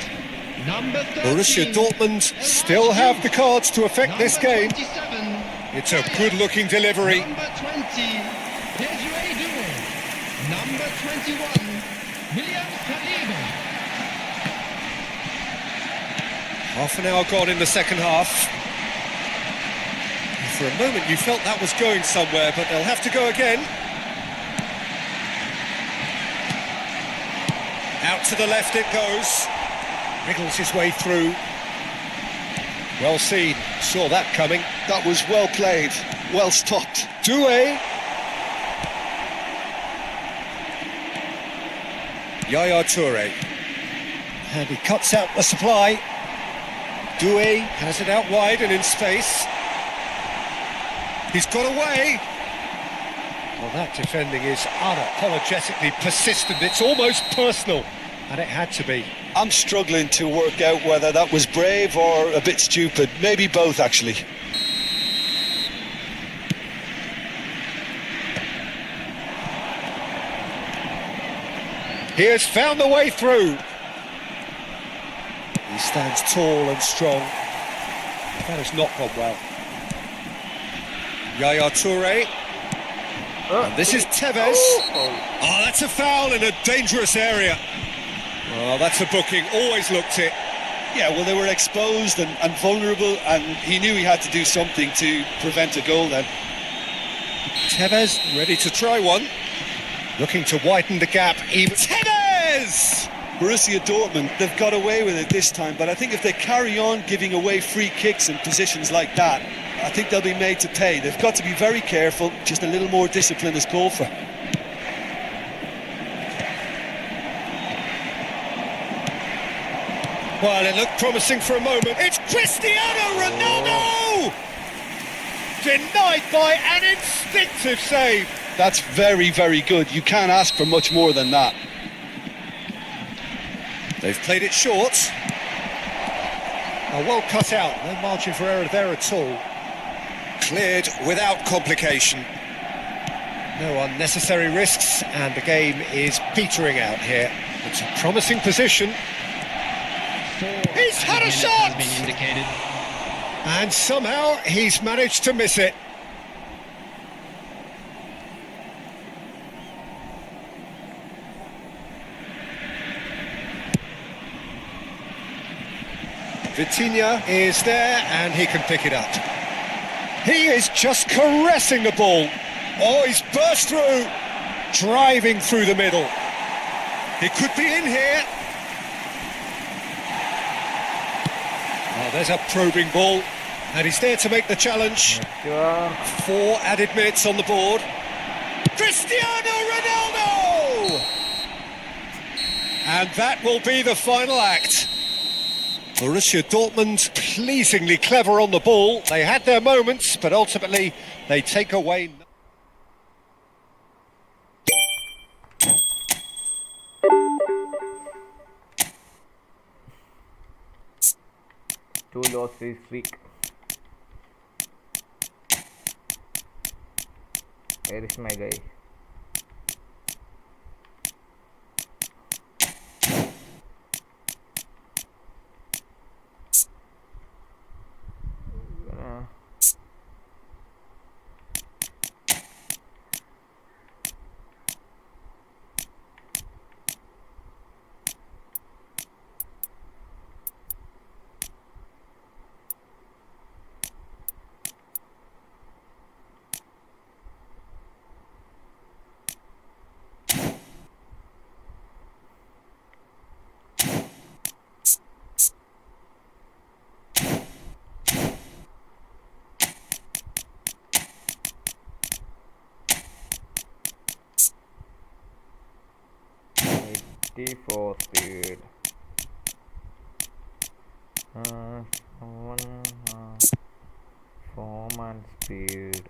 number 13. Borussia Dortmund still have the cards to affect this game. 27, It's a good-looking delivery. Number 20, Desiree Doué. Number 21, William Saliba. Half an hour gone in the second half. For a moment you felt that was going somewhere, but they'll have to go again. Out to the left it goes. Wriggles his way through. Well seen, saw that coming. That was well played, well stopped. Doué. Yaya Toure. And he cuts out the supply. Doué has it out wide and in space. He's got away. Well, that defending is unapologetically persistent. It's almost personal, and it had to be. I'm struggling to work out whether that was brave or a bit stupid. Maybe both, actually. He has found the way through. He stands tall and strong. That has not gone well. Yaya Toure. And this is Tevez. Oh, that's a foul in a dangerous area. Oh, that's a booking. Always looked it. Yeah, well, they were exposed and vulnerable, and he knew he had to do something to prevent a goal then. Tevez ready to try one. Looking to widen the gap. Even Tevez! Borussia Dortmund, they've got away with it this time, but I think if they carry on giving away free kicks in positions like that, I think they'll be made to pay. They've got to be very careful. Just a little more discipline is called for. Well, it looked promising for a moment. It's Cristiano Ronaldo! Denied by an instinctive save. That's very, very good. You can't ask for much more than that. They've played it short. Oh, well cut out. No margin for error there at all. Cleared without complication. No unnecessary risks, and the game is petering out here. It's a promising position. He's had a shot! Has been indicated. And somehow he's managed to miss it. Vitinha is there and he can pick it up. He is just caressing the ball. Oh, he's burst through, driving through the middle. He could be in here. Oh, there's a probing ball, and he's there to make the challenge. 4 added minutes on the board. Cristiano Ronaldo! And that will be the final act. Borussia Dortmund pleasingly clever on the ball. They had their moments, but ultimately they take away. Two loss this week. Where is my guy? For speed. Form and speed.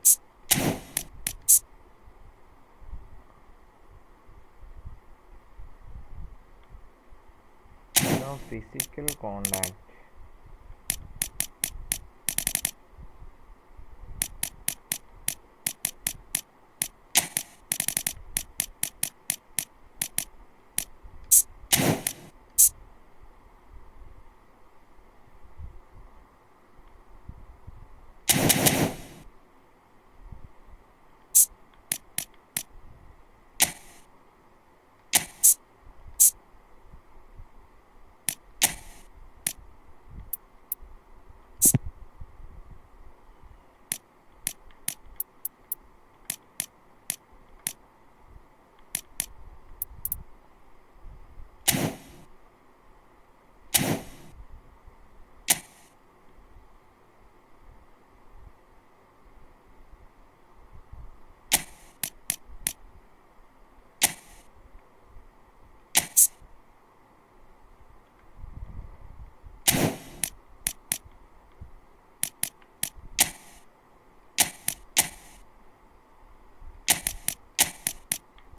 physical contact.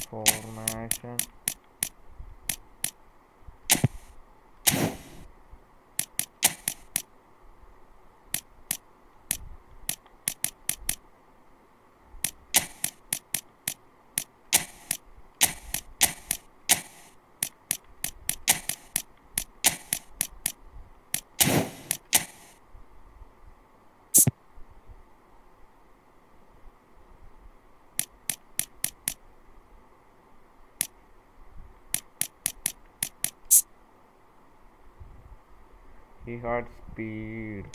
Formation. He had speed.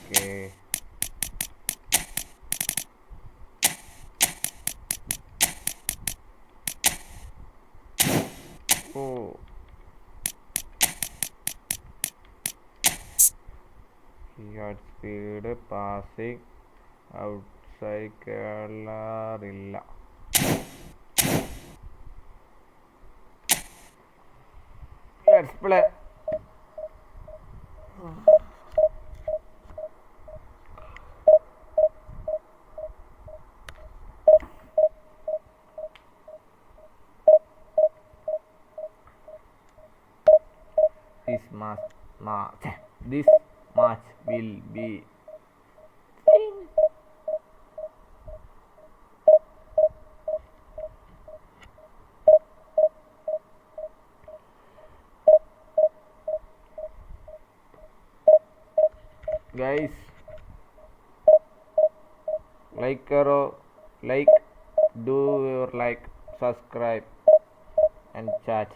Okay. Oh. He had speed passing outside Kerala. Let's play. This match will be guys, like, do your like, subscribe and chat.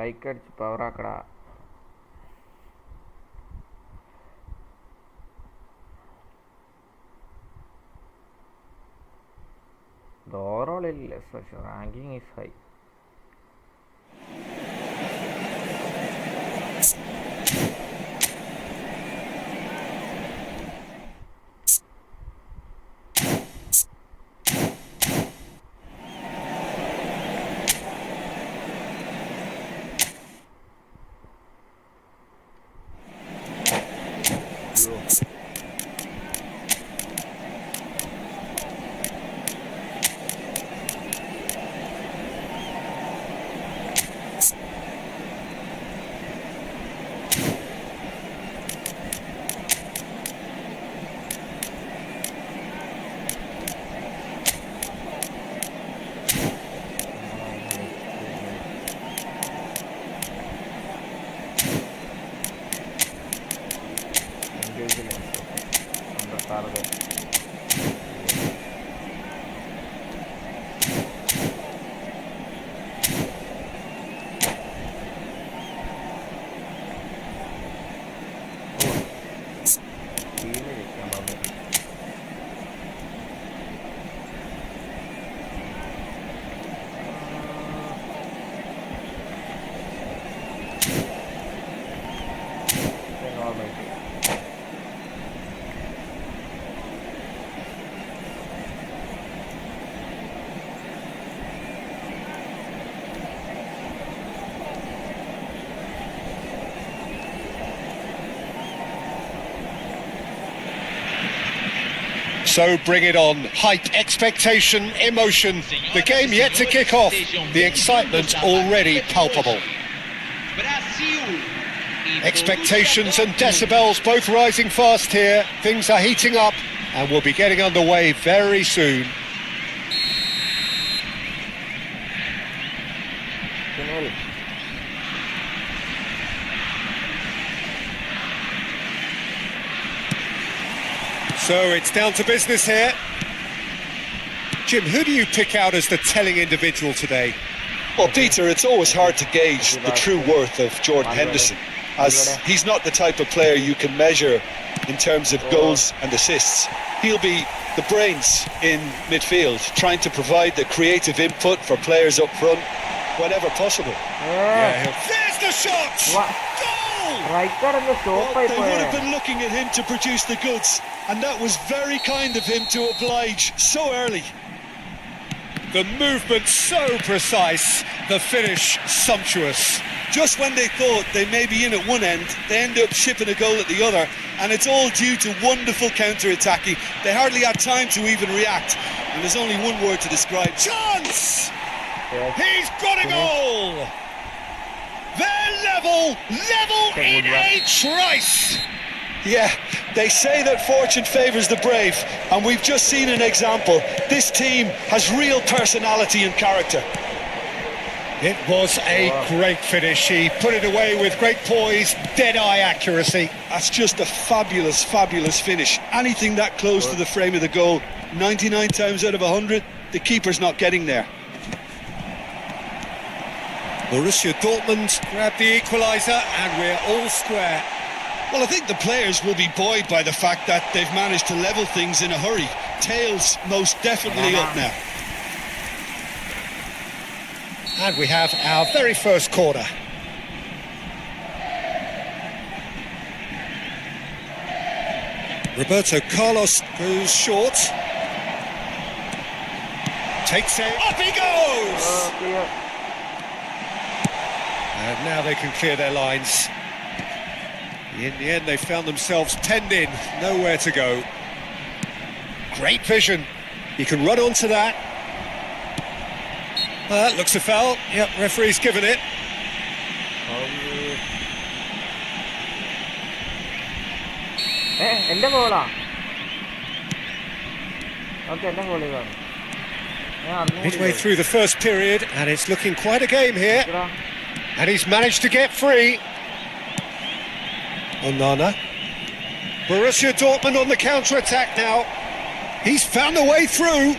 Like അടിച്ച് പവറാക്കടാ. The overall ranking is high. So bring it on. Hype, expectation, emotion. The game yet to kick off. The excitement already palpable. Expectations and decibels both rising fast here. Things are heating up and we'll be getting underway very soon. Sunil. So it's down to business here. Jim, who do you pick out as the telling individual today? Well, Peter, it's always hard to gauge the true worth of Jordan Henderson, as he's not the type of player you can measure in terms of goals and assists. He'll be the brains in midfield, trying to provide the creative input for players up front whenever possible. There's the shot! What? Goal! Right there in the soap. Well, they would have been looking at him to produce the goods, and that was very kind of him to oblige so early. The movement so precise, the finish sumptuous. Just when they thought they may be in at one end, they end up shipping a goal at the other, and it's all due to wonderful counter-attacking. They hardly had time to even react, and there's only one word to describe. Chance! Yes. He's got a goal! They're level in a trice! Yeah, they say that fortune favours the brave, and we've just seen an example. This team has real personality and character. It was a great finish. He put it away with great poise, dead-eye accuracy. That's just a fabulous, fabulous finish. Anything that close to the frame of the goal, 99 times out of 100, the keeper's not getting there. Borussia Dortmund grabbed the equaliser and we're all square. Well, I think the players will be buoyed by the fact that they've managed to level things in a hurry. Tails most definitely up now. And we have our very first corner. Roberto Carlos goes short. Takes it. Up he goes! Clear. And now they can clear their lines. In the end, they found themselves penned in, nowhere to go. Great vision. He can run onto that. That looks a foul. Yep, referee's given it. എന്റെ ഗോളാ okay എന്റെ goalie Midway through the first period, and it's looking quite a game here. And he's managed to get free. Onana. Borussia Dortmund on the counter-attack now. He's found a way through.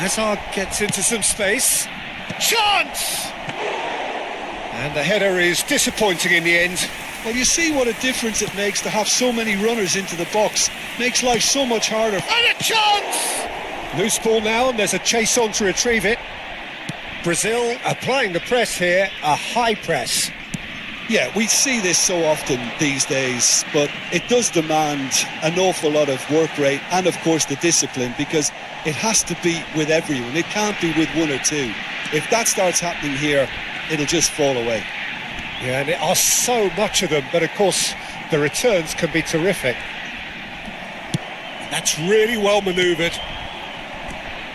Hazard gets into some space. Chance! And the header is disappointing in the end. Well, you see what a difference it makes to have so many runners into the box. Makes life so much harder. And a chance! Loose ball now, and there's a chase on to retrieve it. Brazil applying the press here, a high press. Yeah, we see this so often these days, but it does demand an awful lot of work rate and, of course, the discipline, because it has to be with everyone. It can't be with one or two. If that starts happening here, it'll just fall away. Yeah, and there are so much of them, but of course the returns can be terrific. That's really well manoeuvred.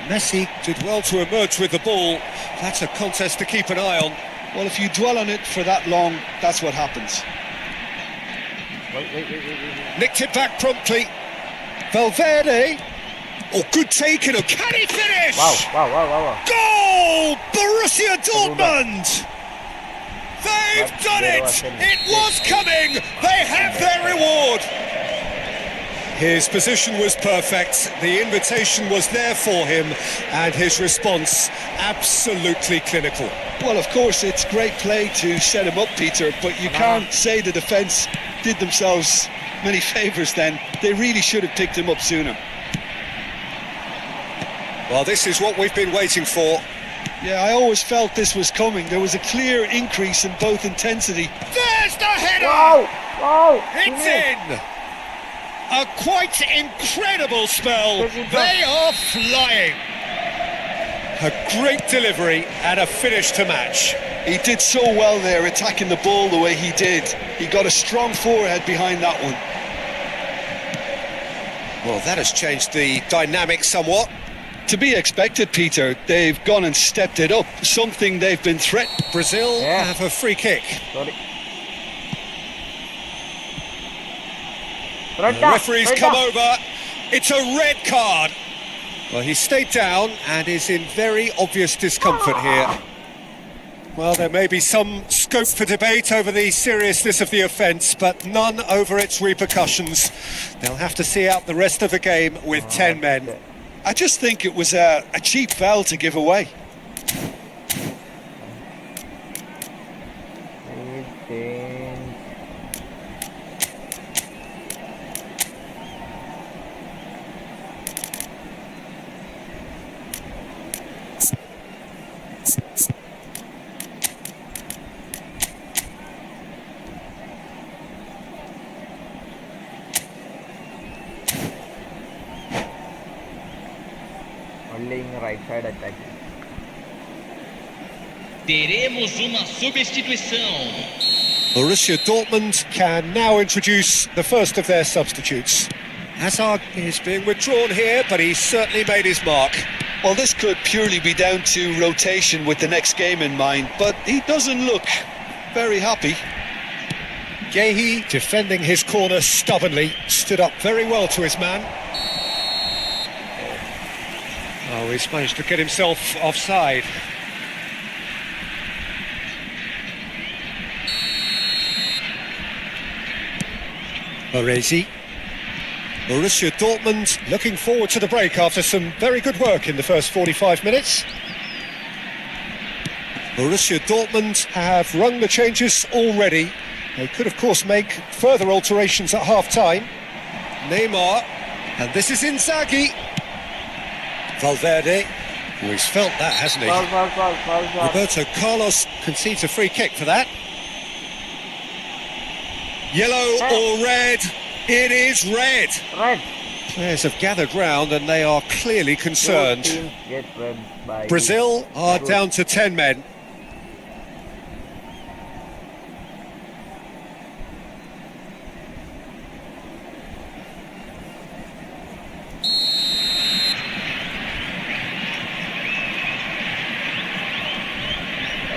Messi did well to emerge with the ball. That's a contest to keep an eye on. Well, if you dwell on it for that long, that's what happens. Nicked it back promptly. Valverde. Oh, good taking. Oh, can he finish? Wow. Goal! Borussia Dortmund! They've done it! It was coming! They have their reward! His position was perfect, the invitation was there for him, and his response absolutely clinical. Well, of course, it's great play to set him up, Peter, but you can't say the defence did themselves many favours then. They really should have picked him up sooner. Well, this is what we've been waiting for. Yeah, I always felt this was coming. There was a clear increase in both intensity. There's the header! Wow! It's in! A quite incredible spell. They are flying. A great delivery and a finish to match. He did so well there, attacking the ball the way he did. He got a strong forehead behind that one. Well, that has changed the dynamic somewhat. To be expected, Peter. They've gone and stepped it up, something they've been threatened. Brazil Yeah. have a free kick. Sorry. The Red referee's red come card. over. It's a red card. Well, he stayed down and is in very obvious discomfort here. Well, there may be some scope for debate over the seriousness of the offence, but none over its repercussions. They'll have to see out the rest of the game with 10 men. I just think it was a cheap foul to give away. Only in right side attack. Teremos uma substituição. Borussia Dortmund can now introduce the first of their substitutes. Hazard is being withdrawn here, but he's certainly made his mark. Well, this could purely be down to rotation with the next game in mind, but he doesn't look very happy. Gehi, defending his corner stubbornly, stood up very well to his man. Oh, he's managed to get himself offside. Baresi. Borussia Dortmund looking forward to the break after some very good work in the first 45 minutes. Borussia Dortmund have rung the changes already. They could, of course, make further alterations at half-time. Neymar, and this is Inzaghi. Valverde, oh, he's felt that, hasn't he? Foul. Roberto Carlos concedes a free kick for that. Yellow or red? It is red. Red. Players have gathered round and they are clearly concerned. Both teams get red by Brazil are down to 10 men.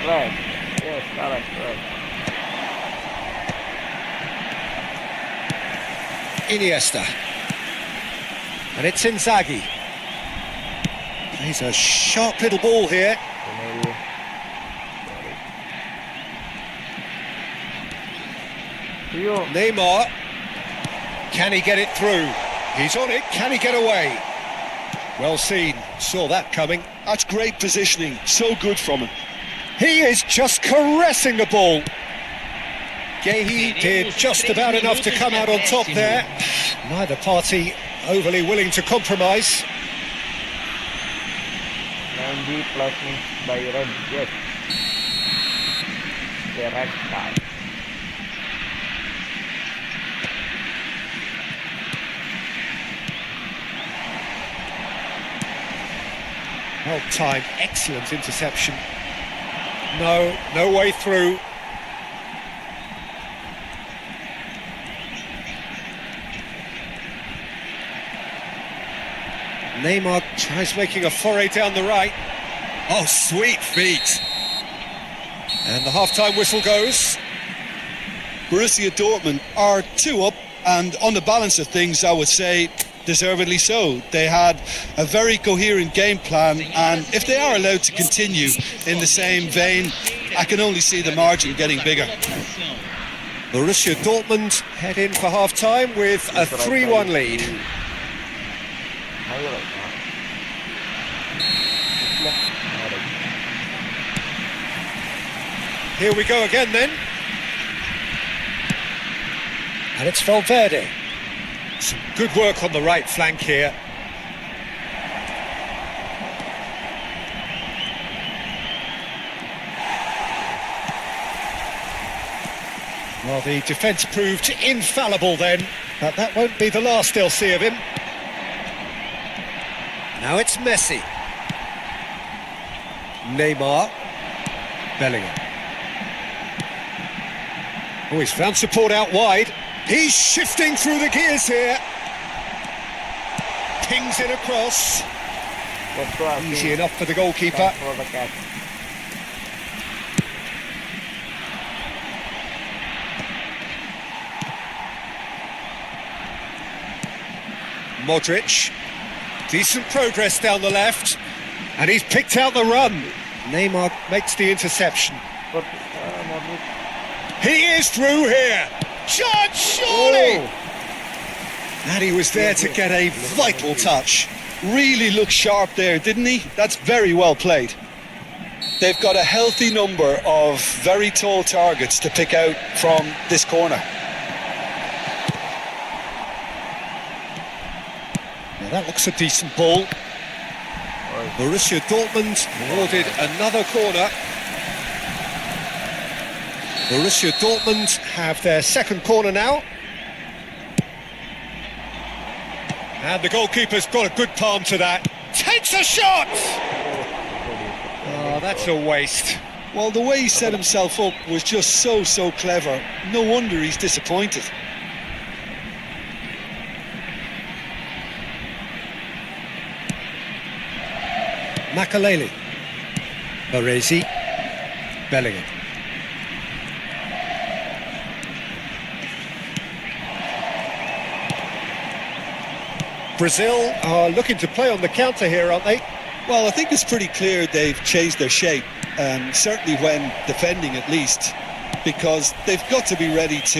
Red. Yes, correct. Red. Iniesta. And it's Inzaghi. Plays a sharp little ball here. Maybe. You. Neymar. Can he get it through? He's on it. Can he get away? Well seen. Saw that coming. That's great positioning. So good from him. He is just caressing the ball. Gehi did just about enough to come out on top there. Neither party overly willing to compromise. 90 plus means by red. Yes. The red card. Well timed, excellent interception. No way through. Neymar tries making a foray down the right. Oh, sweet feet. And the half-time whistle goes. Borussia Dortmund are 2 up, and on the balance of things, I would say deservedly so. They had a very coherent game plan, and if they are allowed to continue in the same vein, I can only see the margin getting bigger. Borussia Dortmund head in for half-time with a 3-1 lead. Here we go again then. And it's Valverde. Some good work on the right flank here. Well, the defence proved infallible then, but that won't be the last they'll see of him. Now it's Messi. Neymar. Bellingham. Oh, he's found support out wide. He's shifting through the gears here. pings it across. Let's go. Easy enough for the goalkeeper. Thanks for the catch. Modric. Decent progress down the left. And he's picked out the run. Neymar makes the interception. But, Modric. He is through here. Chance, surely! Oh. And he was there to get a vital touch. Really looked sharp there, didn't he? That's very well played. They've got a healthy number of very tall targets to pick out from this corner. Now that looks a decent ball. Borussia Dortmund awarded another corner. Borussia Dortmund have their second corner now. And the goalkeeper's got a good palm to that. Takes a shot! Oh, that's a waste. Well, the way he set himself up was just so clever. No wonder he's disappointed. Makaleli. Baresi. Bellingham. Brazil are looking to play on the counter here, aren't they? Well, I think it's pretty clear they've changed their shape, certainly when defending at least, because they've got to be ready to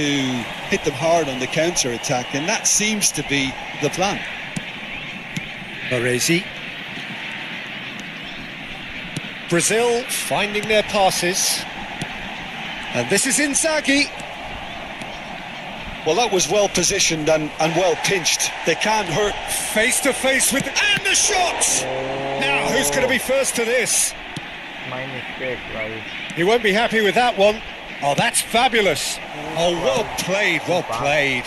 hit them hard on the counter-attack, and that seems to be the plan. Baresi. Brazil finding their passes. And this is Inzaghi. Well, that was well positioned and well pinched. They can't hurt. Face to face with... And the shot! Now, who's going to be first to this? My mistake, right? He won't be happy with that one. Oh, that's fabulous. Oh, well played, well played.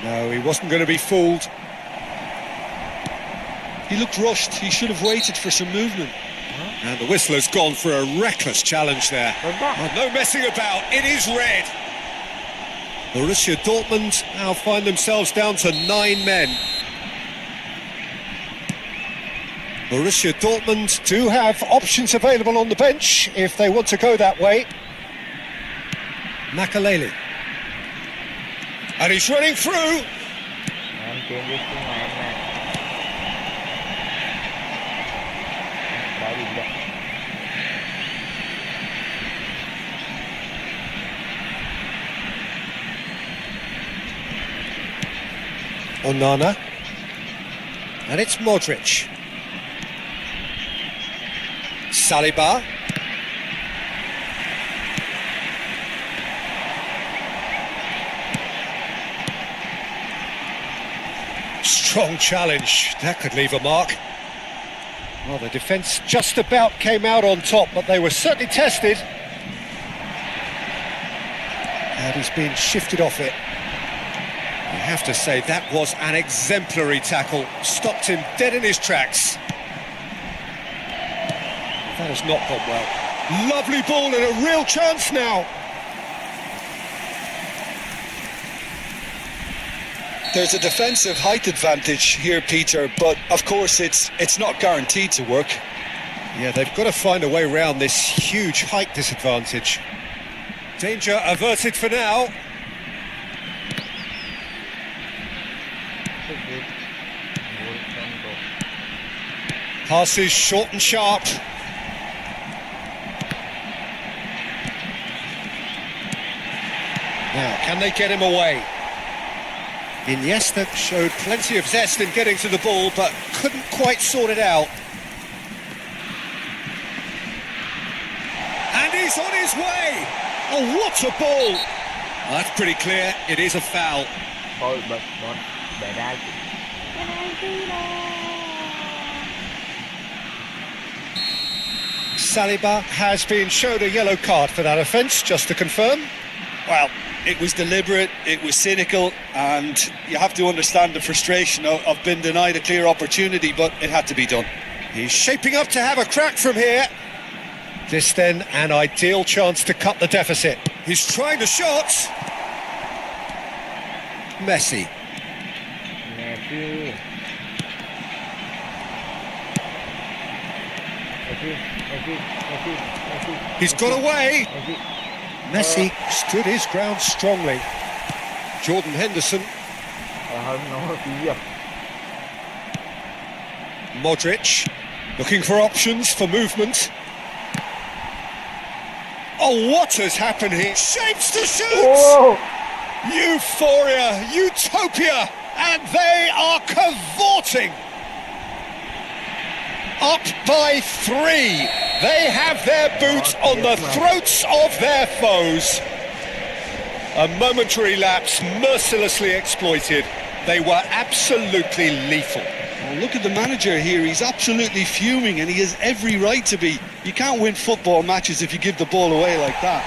No, he wasn't going to be fooled. He looked rushed. He should have waited for some movement. And the whistler's gone for a reckless challenge there. Oh, no messing about. It is red. Borussia Dortmund now find themselves down to 9 men. Borussia Dortmund do have options available on the bench if they want to go that way. Makaleli. And he's running through. And changes to 9 man. Onana. And it's Modric. Saliba. Strong challenge. That could leave a mark. Well, the defence just about came out on top, but they were certainly tested. And he's been shifted off it. You have to say that was an exemplary tackle. Stopped him dead in his tracks. That has not gone well. Lovely ball and a real chance now. There's a defensive height advantage here, Peter, but of course it's not guaranteed to work. Yeah, they've got to find a way around this huge height disadvantage. Danger averted for now. Passes short and sharp. Now, can they get him away? Iniesta showed plenty of zest in getting to the ball, but couldn't quite sort it out. And he's on his way! Oh, what a ball! That's pretty clear, it is a foul. Foul, but not penalty. Saliba has been shown a yellow card for that offence, just to confirm. Well, it was deliberate, it was cynical, and you have to understand the frustration of being denied a clear opportunity, but it had to be done. He's shaping up to have a crack from here. This then, an ideal chance to cut the deficit. He's trying the shot. Messi. Messi. He's got away. Messi. Messi stood his ground strongly. Jordan Henderson. I have no fear. Modric looking for options for movement. Oh, what has happened here? Shapes to shoot! Oh! Euphoria, utopia, and they are cavorting. Up by 3. They have their boots on the throats of their foes. A momentary lapse mercilessly exploited. They were absolutely lethal. Well, look at the manager here. He's absolutely fuming, and he has every right to be. You can't win football matches if you give the ball away like that.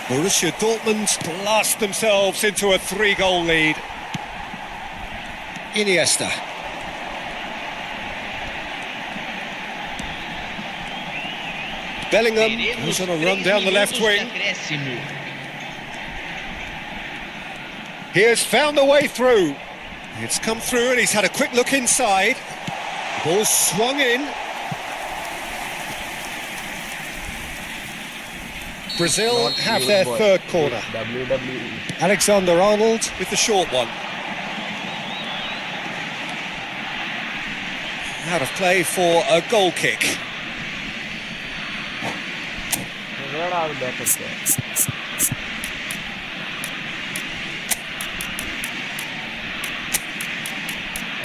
Borussia Dortmund blast themselves into a 3-goal lead. Iniesta. Bellingham who's on a run down the left wing. He has found the way through. It's come through and he's had a quick look inside. The ball's swung in. Brazil Not have you, their boy. third corner. WWE. Alexander Arnold with the short one. Out of play for a goal kick. Where are the backers? I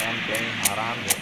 am playing Varane.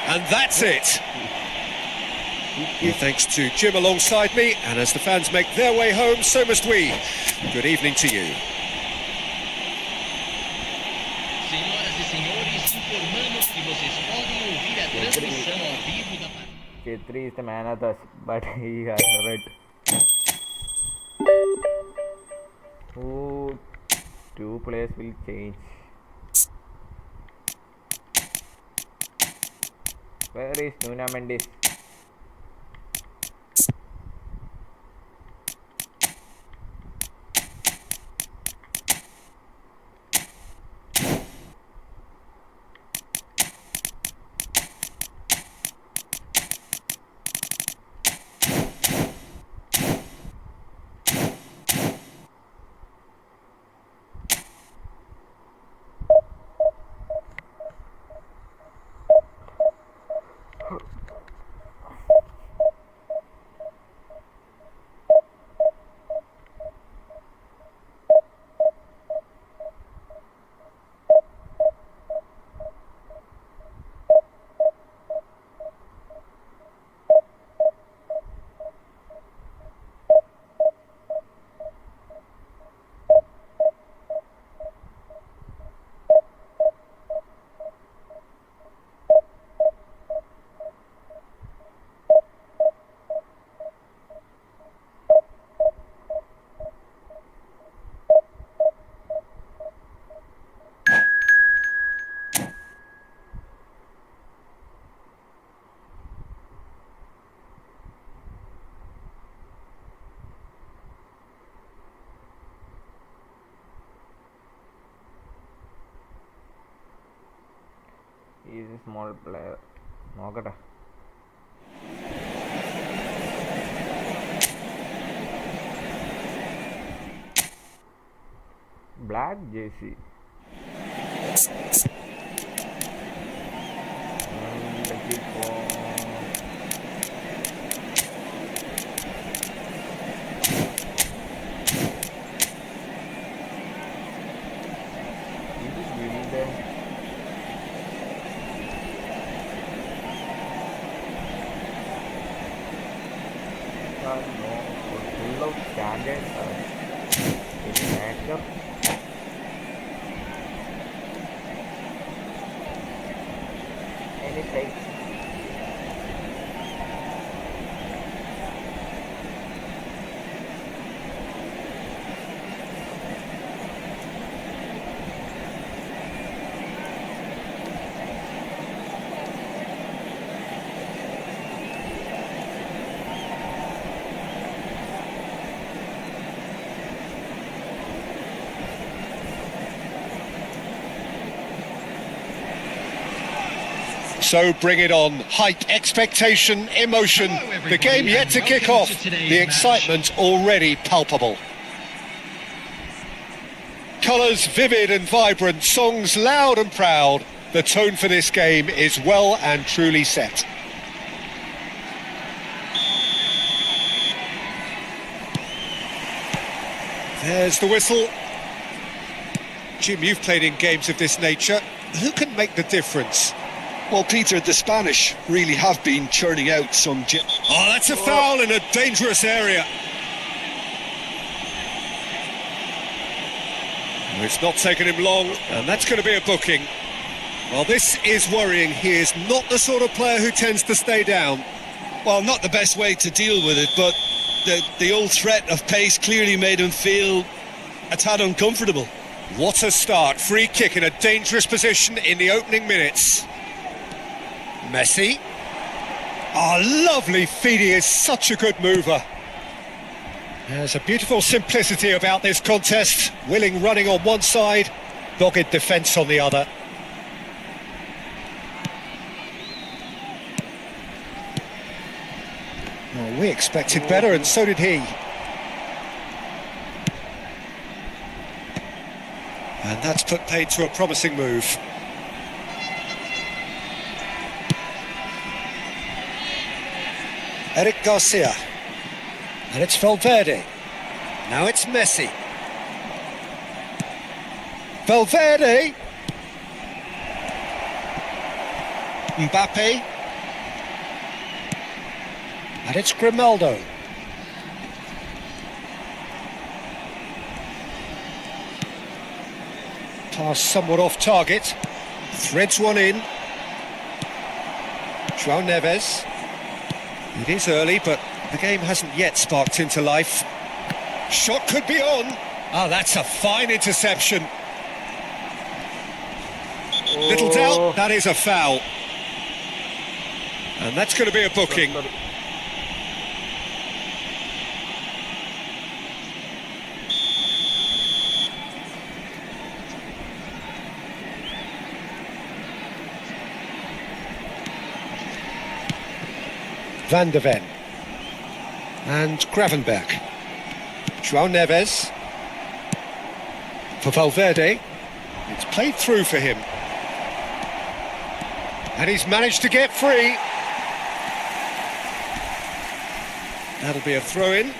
And that's it. Thanks to Jim alongside me, and as the fans make their way home, so must we. Good evening to you. Senhoras e senhores, informamos que vocês podem ouvir a transmissão ao vivo da partida. K3 is the man of us, but he has red. Oh, 2 players will change. Where is Nuno Mendes? He is a small player. Nokata. Black jersey. And the kick for full of standard in matchup. So bring it on. Hype, expectation, emotion. Hello, everybody, The game yet and to kick welcome off. to today's The match. excitement already palpable. Colours vivid and vibrant, songs loud and proud. The tone for this game is well and truly set. There's the whistle. Jim, you've played in games of this nature. Who can make the difference? Well, Peter, the Spanish really have been churning out some... Oh, that's a foul in a dangerous area. It's not taken him long, and that's going to be a booking. Well, this is worrying. He is not the sort of player who tends to stay down. Well, not the best way to deal with it, but the old threat of pace clearly made him feel a tad uncomfortable. What a start. Free kick in a dangerous position in the opening minutes. Messi. Oh, lovely feed. He is such a good mover. There's a beautiful simplicity about this contest. Willing running on one side, dogged defence on the other. Well, we expected better, and so did he. And that's put paid to a promising move. Eric Garcia. And it's Valverde. Now it's Messi. Valverde. Mbappe. And it's Grimaldo. Pass somewhat off target. Threads one in. João Neves. It is early, but the game hasn't yet sparked into life. Shot could be on. Ah, that's a fine interception. Little doubt, that is a foul. And that's going to be a booking. Van de Ven. And Gravenberch. João Neves. For Valverde. It's played through for him. And he's managed to get free. That'll be a throw-in.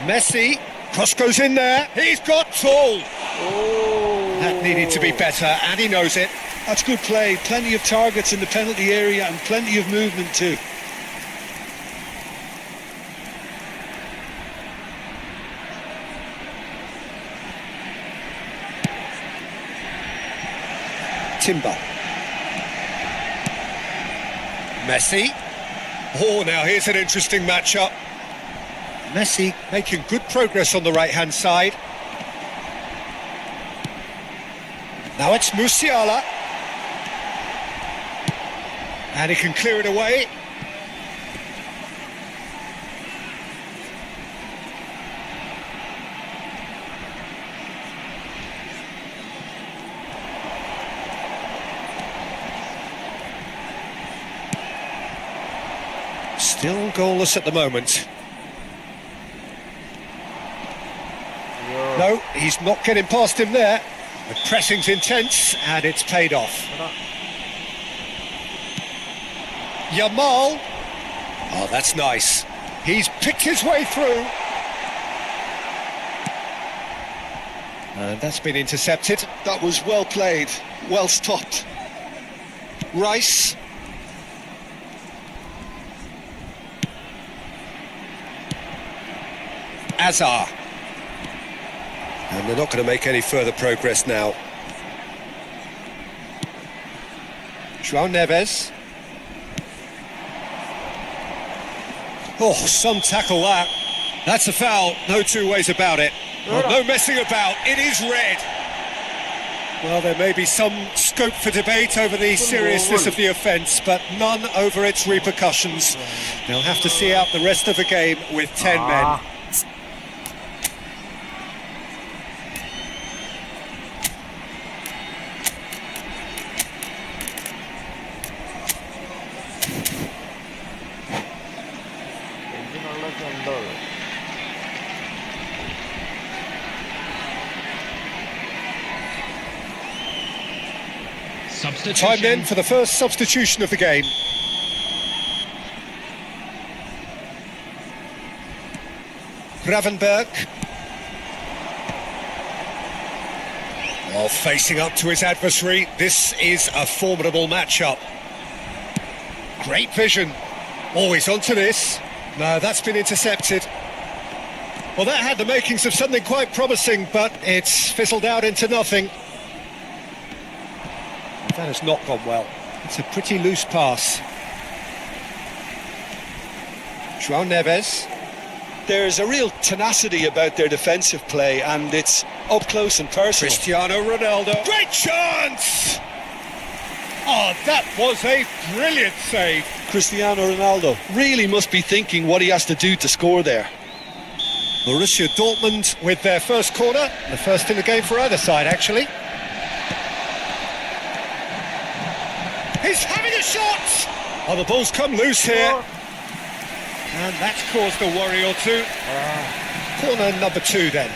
Messi. Cross goes in there. He's got tall. That needed to be better, and he knows it. That's good play. Plenty of targets in the penalty area and plenty of movement too. Timber. Messi. Oh, now here's an interesting matchup. Messi making good progress on the right-hand side. Now it's Musiala. And he can clear it away. Still goalless at the moment. No, he's not getting past him there. The pressing's intense, and it's paid off. Yamal. Oh, that's nice. He's picked his way through. And that's been intercepted. That was well played, well stopped. Rice. Azar. And they're not going to make any further progress now. João Neves. Oh, some tackle that. That's a foul, no two ways about it. Well, no messing about, it is red. Well, there may be some scope for debate over the seriousness of the offence, but none over its repercussions. They'll have to see out the rest of the game with 10 men. വെള്ളമൊക്കെ ഉണ്ടോ? Time then for the first substitution of the game. Gravenberg. While facing up to his adversary, this is a formidable matchup. Great vision. Always onto this. No, that's been intercepted. Well, that had the makings of something quite promising, but it's fizzled out into nothing. That has not gone well. It's a pretty loose pass. João Neves. There's a real tenacity about their defensive play, and it's up close and personal. Cristiano Ronaldo. Great chance! Oh, that was a brilliant save. Cristiano Ronaldo really must be thinking what he has to do to score there. Borussia Dortmund with their first corner. The first in the game for either side, actually. He's having a shot! Oh, the ball's come loose here. And that's caused a worry or two. Corner number 2 then.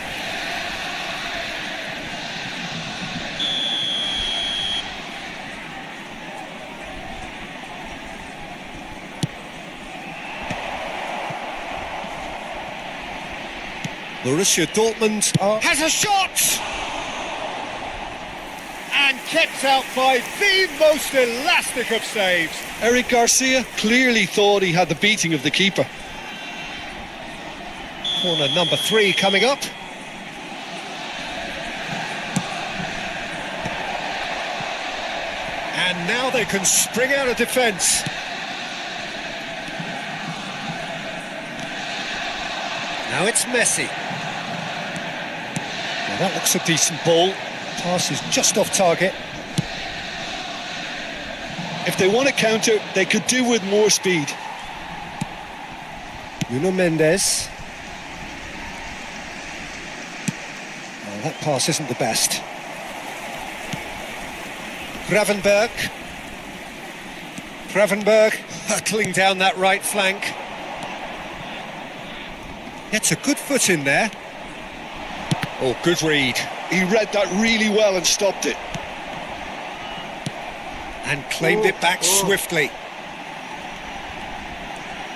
Borussia Dortmund has a shot! And kept out by the most elastic of saves. Eric Garcia clearly thought he had the beating of the keeper. Corner number 3 coming up. And now they can spring out of defence. Now it's Messi. Well, that looks a decent ball. Pass is just off target. If they want to counter, they could do with more speed. Nuno Mendes. Oh, that pass isn't the best. Gravenberg. Gravenberg hurtling down that right flank. Gets a good foot in there. Oh, good read. He read that really well and stopped it. And claimed it back swiftly.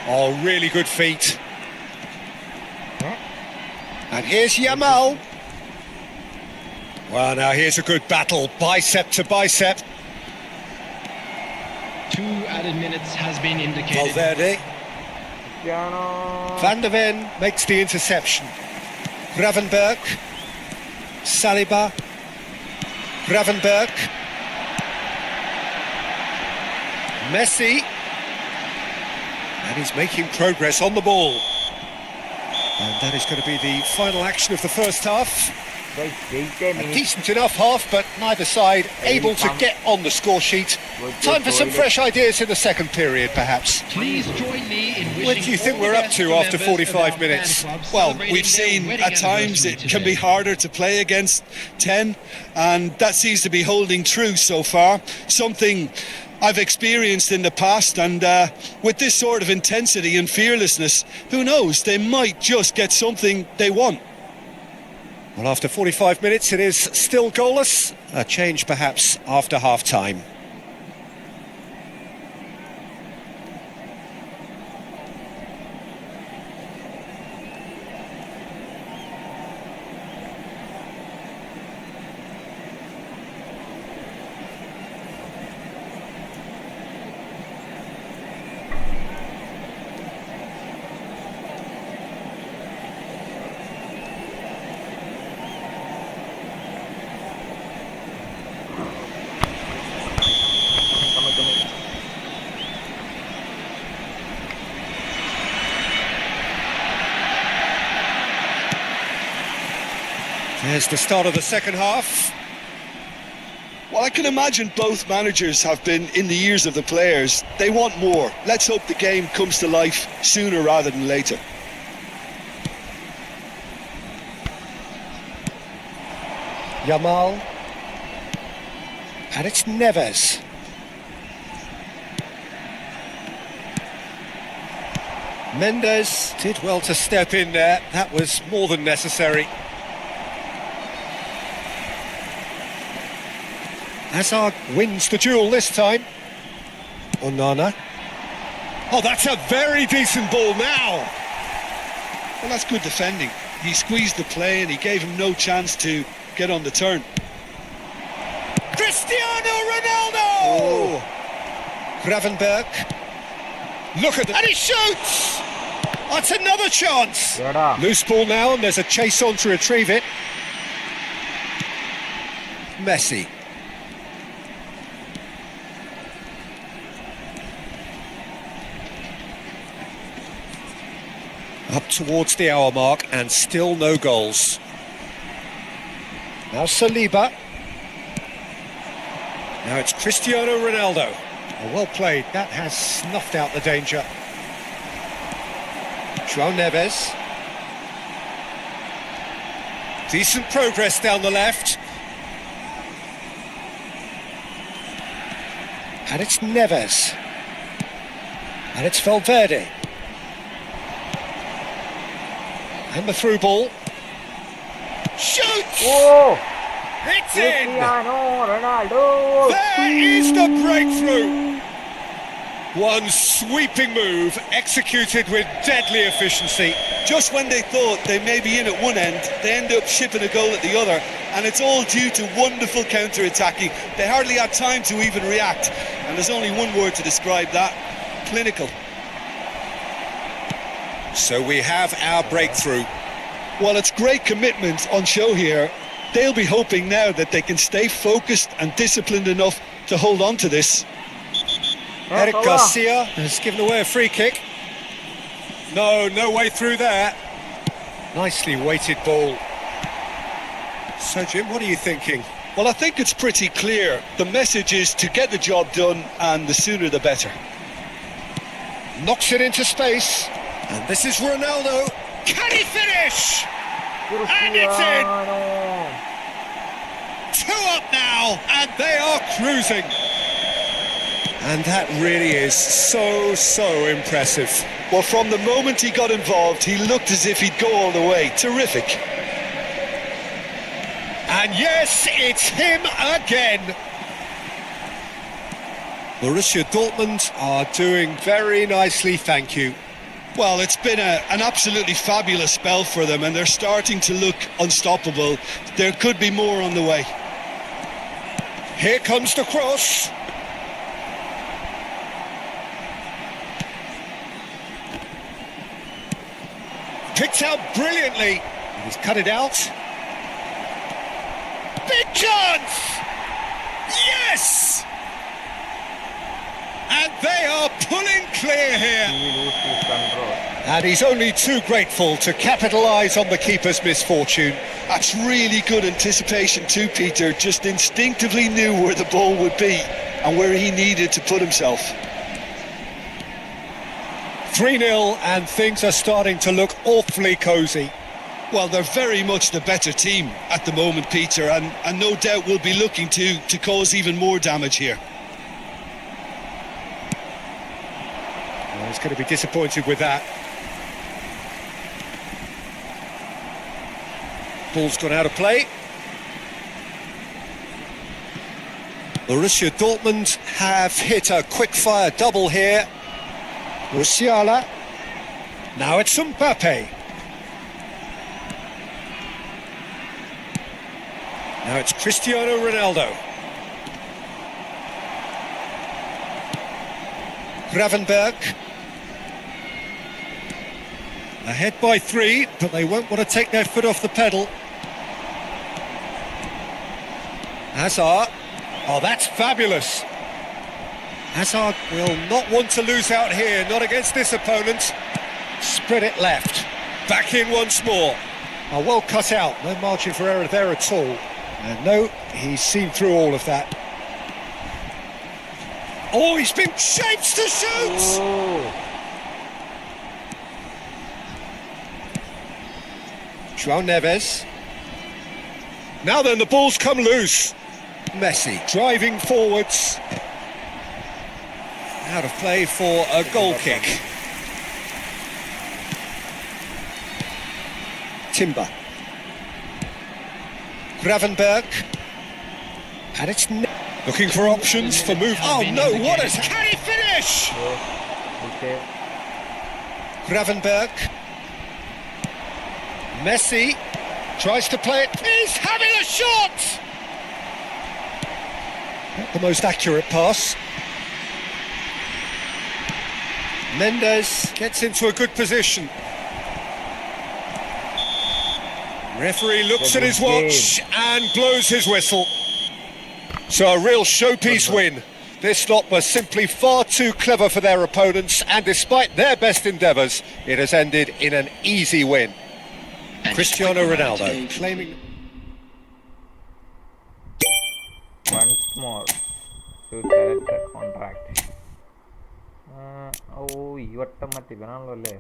Oh, really good feet. And here's Yamal. Well, now here's a good battle, bicep to bicep. 2 added minutes has been indicated. Valverde. Cristiano. Van de Ven makes the interception. Gravenberg. Saliba. Gravenberg. Messi. And he's making progress on the ball. And that is going to be the final action of the first half. A decent enough half, but neither side able to get on the score sheet. Time for some fresh ideas in the second period, perhaps. Please join me in wishing What do you think we're up to after 45 minutes? Well, we've seen at times it can be harder to play against 10, and that seems to be holding true so far. Something I've experienced in the past, and with this sort of intensity and fearlessness, who knows, they might just get something they want. Well, after 45 minutes, it is still goalless. A change, perhaps, after half-time. There's the start of the second half. Well, I can imagine both managers have been in the ears of the players. They want more. Let's hope the game comes to life sooner rather than later. Yamal. And it's Neves. Mendes did well to step in there. That was more than necessary. Hazard wins the duel this time. Onana. Oh, that's a very decent ball now. Well, that's good defending. He squeezed the play and he gave him no chance to get on the turn. Cristiano Ronaldo! Oh. Gravenberg. Look at that. And he shoots! That's another chance. Yeah. Loose ball now, and there's a chase on to retrieve it. Messi. Up towards the hour mark, and still no goals. Now Saliba. Now it's Cristiano Ronaldo. Oh, well played. That has snuffed out the danger. João Neves. Decent progress down the left. And it's Neves. And it's Valverde. And the through ball. Shoots! Oh! It's in! Cristiano Ronaldo! There is the breakthrough! One sweeping move, executed with deadly efficiency. Just when they thought they may be in at one end, they end up shipping a goal at the other, and it's all due to wonderful counter-attacking. They hardly had time to even react, and there's only one word to describe that: clinical. So we have our breakthrough. Well, it's great commitment on show here. They'll be hoping now that they can stay focused and disciplined enough to hold on to this. Eric Garcia has given away a free kick. No way through there. Nicely weighted ball. So, Jim, what are you thinking? Well, I think it's pretty clear. The message is to get the job done, and the sooner the better. Knocks it into space. And this is Ronaldo. Can he finish? And it's in! 2 up now, and they are cruising. And that really is so impressive. Well, from the moment he got involved, he looked as if he'd go all the way. Terrific. And yes, it's him again. Borussia Dortmund are doing very nicely, thank you. Well, it's been an absolutely fabulous spell for them, and they're starting to look unstoppable. There could be more on the way. Here comes the cross. Picked out brilliantly. He's cut it out. Big chance! Yes! And they are pulling clear here. He loses his control. And he's only too grateful to capitalise on the keeper's misfortune. That's really good anticipation too, Peter. Just instinctively knew where the ball would be and where he needed to put himself. 3-0, and things are starting to look awfully cosy. Well, they're very much the better team at the moment, Peter, and no doubt will be looking to cause even more damage here. Well, he's going to be disappointed with that. Ball's gone out of play. Borussia Dortmund have hit a quick-fire double here. Musiala. Now it's Mbappe. Now it's Cristiano Ronaldo. Gravenberg. Ahead by 3, but they won't want to take their foot off the pedal. Hazard. Oh, that's fabulous. Hazard will not want to lose out here, not against this opponent. Spread it left. Back in once more. Oh, well cut out. No margin for error there at all. And no, he's seen through all of that. Oh, he's been shaped to shoot! Oh. João Neves. Now then, the ball's come loose. Messi driving forwards. Out of play for a goal kick. Timber. Gravenberg. And it's... Looking for options for move... Oh no, what is... Can he finish? Okay. Gravenberg. Messi tries to play it. He's having a shot! Not the most accurate pass. Mendes gets into a good position. Referee looks at his watch and blows his whistle. So a real showpiece win. This lot was simply far too clever for their opponents, and despite their best endeavours, it has ended in an easy win. Cristiano Ronaldo claiming... Once more to select the contract. Oh, you are the mati banalo.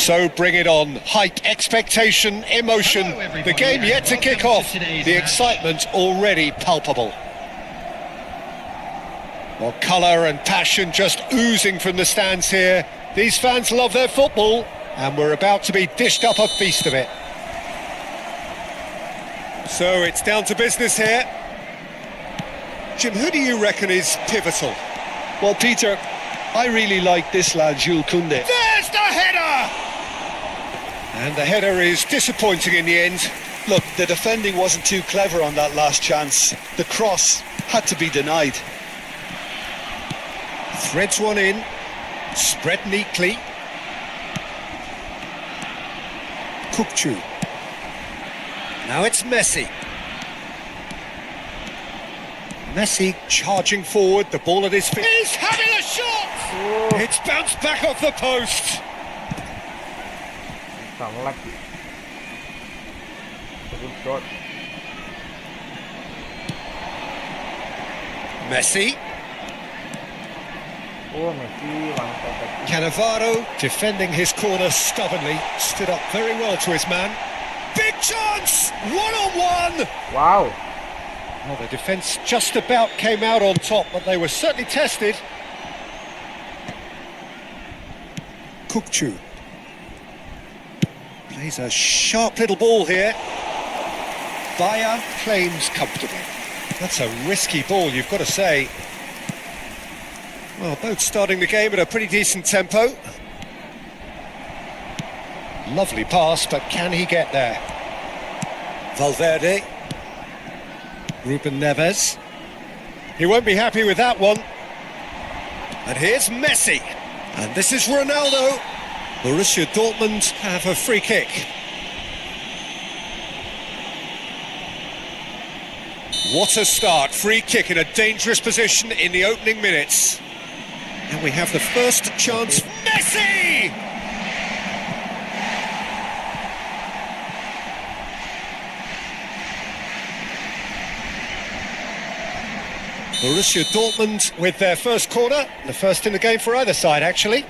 So bring it on. Hype, expectation, emotion. Hello, The game yet to kick Welcome to off. today's The match. excitement already palpable. Well, colour and passion just oozing from the stands here. These fans love their football, and we're about to be dished up a feast of it. So it's down to business here. Jim, who do you reckon is pivotal? Well, Peter, I really like this lad, Jules Koundé. There's the header! And the header is disappointing in the end. Look, the defending wasn't too clever on that last chance. The cross had to be denied. Threads one in, spread neatly. Kukçu. Now it's Messi. Messi charging forward, the ball at his feet. He's having a shot! It's bounced back off the post. Unlucky. Good shot. Messi. Oh, Messi, one touch. Cannavaro defending his corner stubbornly. Stood up very well to his man. Big chance! One-on-one! Wow. Well, the defence just about came out on top, but they were certainly tested. Kukçu. Plays a sharp little ball here. Bayer claims comfortably. That's a risky ball, you've got to say. Well, both starting the game at a pretty decent tempo. Lovely pass, but can he get there? Valverde. Ruben Neves. He won't be happy with that one. And here's Messi. And this is Ronaldo. Borussia Dortmund have a free kick. What a start. Free kick in a dangerous position in the opening minutes. And we have the first chance. Messi! Borussia Dortmund with their first corner. The first in the game for either side, actually.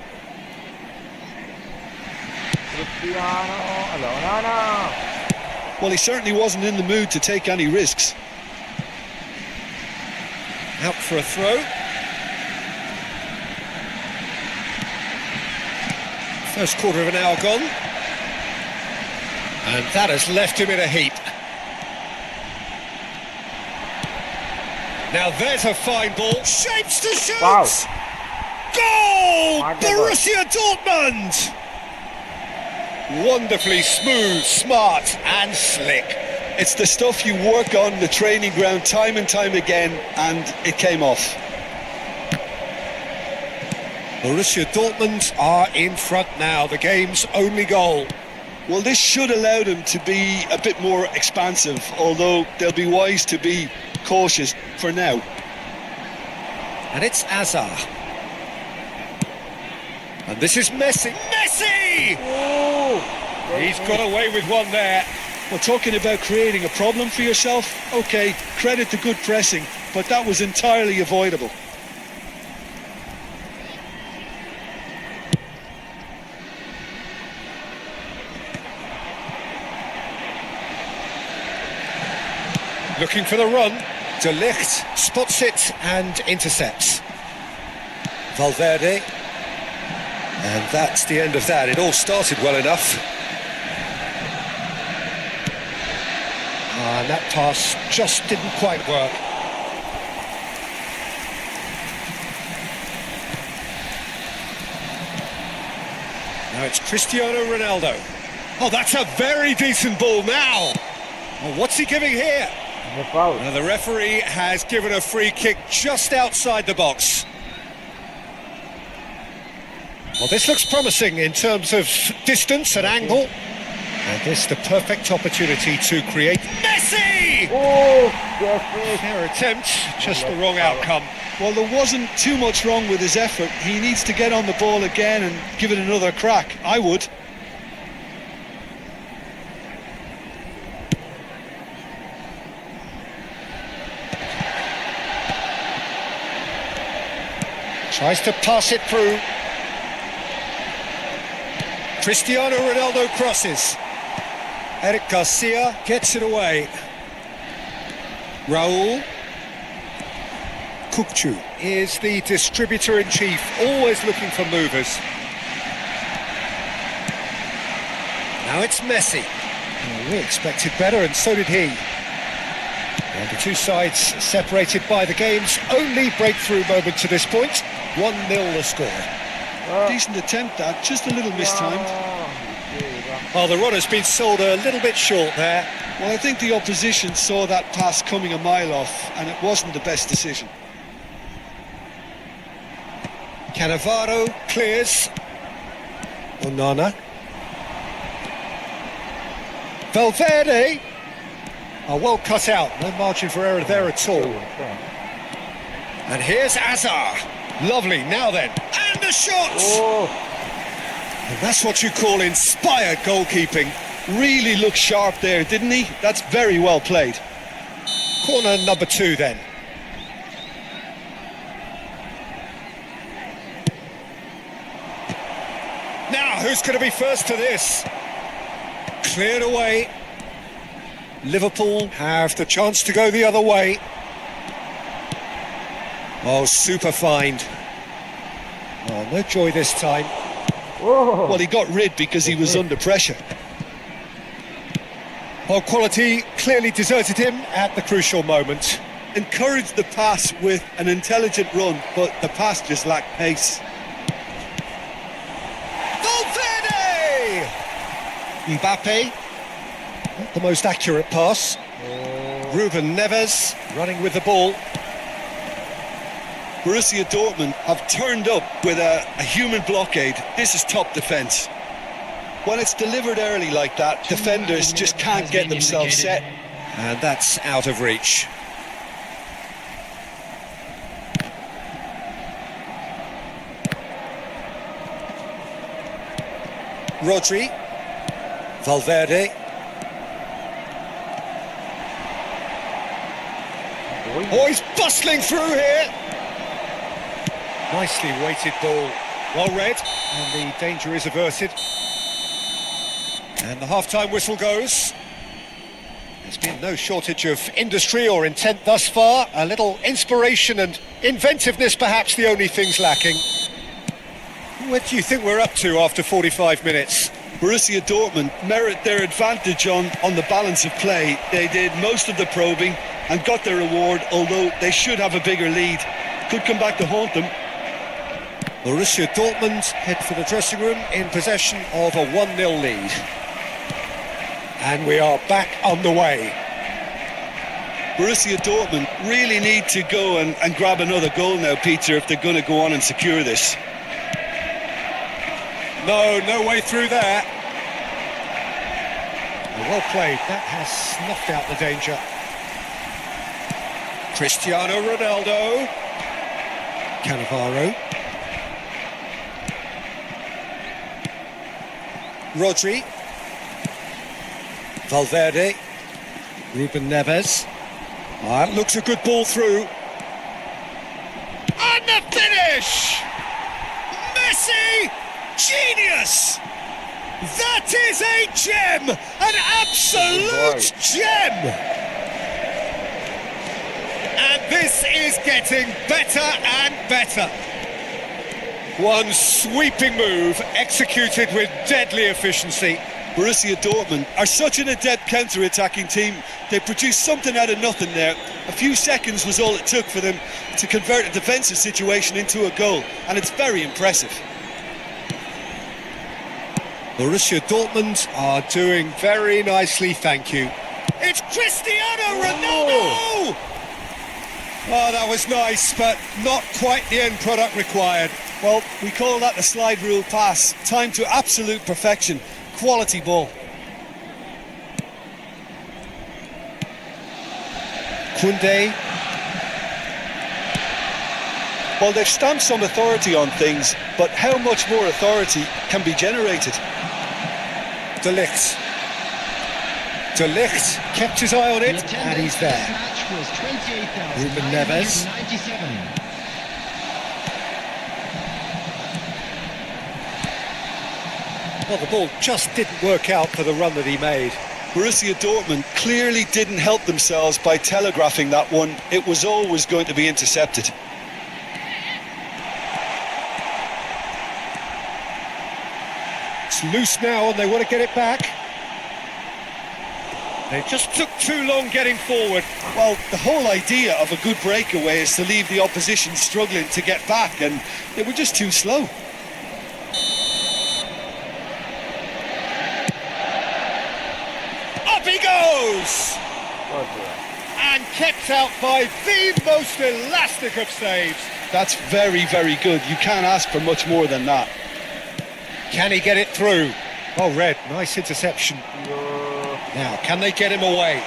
Well, he certainly wasn't in the mood to take any risks. Out for a throw. First quarter of an hour gone. And that has left him in a heap. Now there's a fine ball. Shapes to shoot! Wow. Goal! Wonderful. Borussia Dortmund! Wonderfully smooth, smart and slick. It's the stuff you work on the training ground time and time again, and it came off. Borussia Dortmund are in front now, the game's only goal. Well, this should allow them to be a bit more expansive, although they'll be wise to be cautious for now. And it's Azar. And this is Messi. Messi! He's got away with one there. Well, talking about creating a problem for yourself, okay, credit to good pressing, but that was entirely avoidable. Looking for the run. De Ligt spots it and intercepts. Valverde. And that's the end of that. It all started well enough. And that pass just didn't quite work. Now it's Cristiano Ronaldo. Oh, that's a very decent ball now. Well, what's he giving here? The foul. Now the referee has given a free kick just outside the box. Well, this looks promising in terms of distance and angle. And this the perfect opportunity to create. Messi! Oh, yes, Fair attempt, just the wrong outcome. Well, there wasn't too much wrong with his effort. He needs to get on the ball again and give it another crack. I would. Tries to pass it through. Cristiano Ronaldo crosses. Eric Garcia gets it away. Raul. Kukçu is the distributor-in-chief, always looking for movers. Now it's Messi. Well, we expected better, and so did he. And the two sides separated by the game's only breakthrough moment to this point. 1-0 the score. Decent attempt, that, just a little mistimed. Oh, the run has been sold a little bit short there. Well, I think the opposition saw that pass coming a mile off, and it wasn't the best decision. Cannavaro clears. Onana. Valverde. Oh, well cut out. No margin for error there at all. And here's Azar. Lovely. Now then. And the shot! And that's what you call inspired goalkeeping. Really looked sharp there, didn't he? That's very well played. Corner number 2 then. Now, who's going to be first to this? Cleared away. Liverpool have the chance to go the other way. Oh, super find. Oh, no joy this time. Well, he got rid because he was under pressure. Well, quality clearly deserted him at the crucial moment. Encouraged the pass with an intelligent run, but the pass just lacked pace. Valverde! Mbappe. Not the most accurate pass. Ruben Neves running with the ball. Borussia Dortmund have turned up with a human blockade. This is top defence. When it's delivered early like that, defenders just can't get themselves set. And that's out of reach. Rodri. Valverde. Oh, he's bustling through here. Nicely weighted ball. Well read. And the danger is averted. And the half-time whistle goes. There's been no shortage of industry or intent thus far. A little inspiration and inventiveness, perhaps the only things lacking. What do you think we're up to after 45 minutes? Borussia Dortmund merit their advantage on the balance of play. They did most of the probing and got their reward, although they should have a bigger lead. Could come back to haunt them. Borussia Dortmund head for the dressing room in possession of a 1-0 lead. And we are back on the way. Borussia Dortmund really need to go and grab another goal now, Peter, if they're going to go on and secure this. No way through there. Well played. That has snuffed out the danger. Cristiano Ronaldo. Cannavaro. Rodri. Valverde. Ruben Neves. That looks a good ball through. And the finish! Messi! Genius! That is a gem! An absolute gem! And this is getting better and better. One sweeping move executed with deadly efficiency. Borussia Dortmund are such an adept counter-attacking team. They produced something out of nothing there. A few seconds was all it took for them to convert a defensive situation into a goal, and it's very impressive. Borussia Dortmund are doing very nicely, thank you. It's Cristiano Ronaldo! Oh, that was nice, but not quite the end product required. Well, we call that the slide rule pass. Time to absolute perfection. Quality ball. Koundé. Well, they've stamped some authority on things, but how much more authority can be generated? De Ligt. De Ligt kept his eye on it, and he's there. Ruben Neves. Well, the ball just didn't work out for the run that he made. Borussia Dortmund clearly didn't help themselves by telegraphing that one. It was always going to be intercepted. It's loose now and they want to get it back. They just took too long getting forward. Well, the whole idea of a good breakaway is to leave the opposition struggling to get back, and they were just too slow. Up he goes! And kept out by the most elastic of saves. That's very, very good. You can't ask for much more than that. Can he get it through? Oh, Red, nice interception. Now, can they get him away?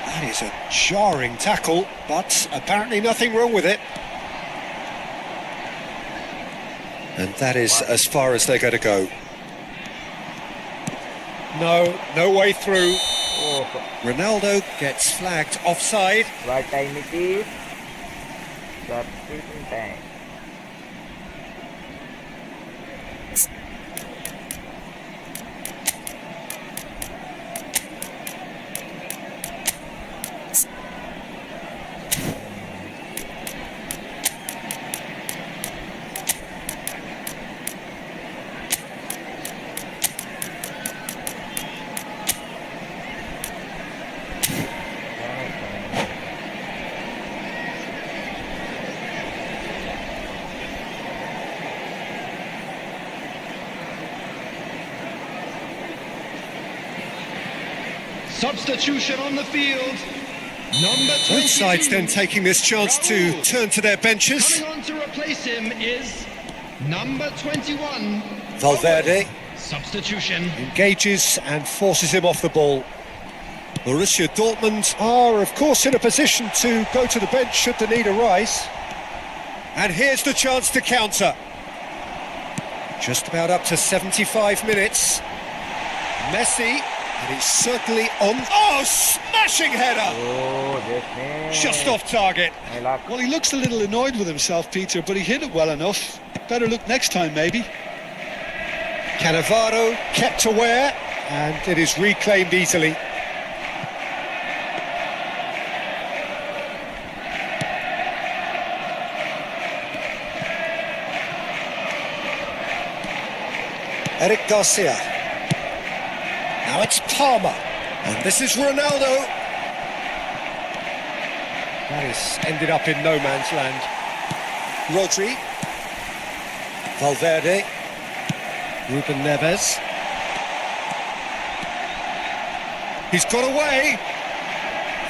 That is a jarring tackle, but apparently nothing wrong with it. And that is as far as they're going to go. No way through. Ronaldo gets flagged offside. What time it is? Substitution time. Substitution on the field. Number 22. Both sides then taking this chance to turn to their benches. Coming on to replace him is number 21. Valverde Substitution. engages and forces him off the ball. Borussia Dortmund are, of course, in a position to go to the bench should the need arise. And here's the chance to counter. Just about up to 75 minutes. Messi, and he's certainly on. Oh, smashing header! Oh, just Just off target. My luck. Well, he looks a little annoyed with himself, Peter, but he hit it well enough. Better look next time, maybe. Cannavaro kept aware, and it is reclaimed easily. Eric Garcia. Now it's Palmer. And this is Ronaldo. That has ended up in no man's land. Rodri. Valverde. Ruben Neves. He's got away.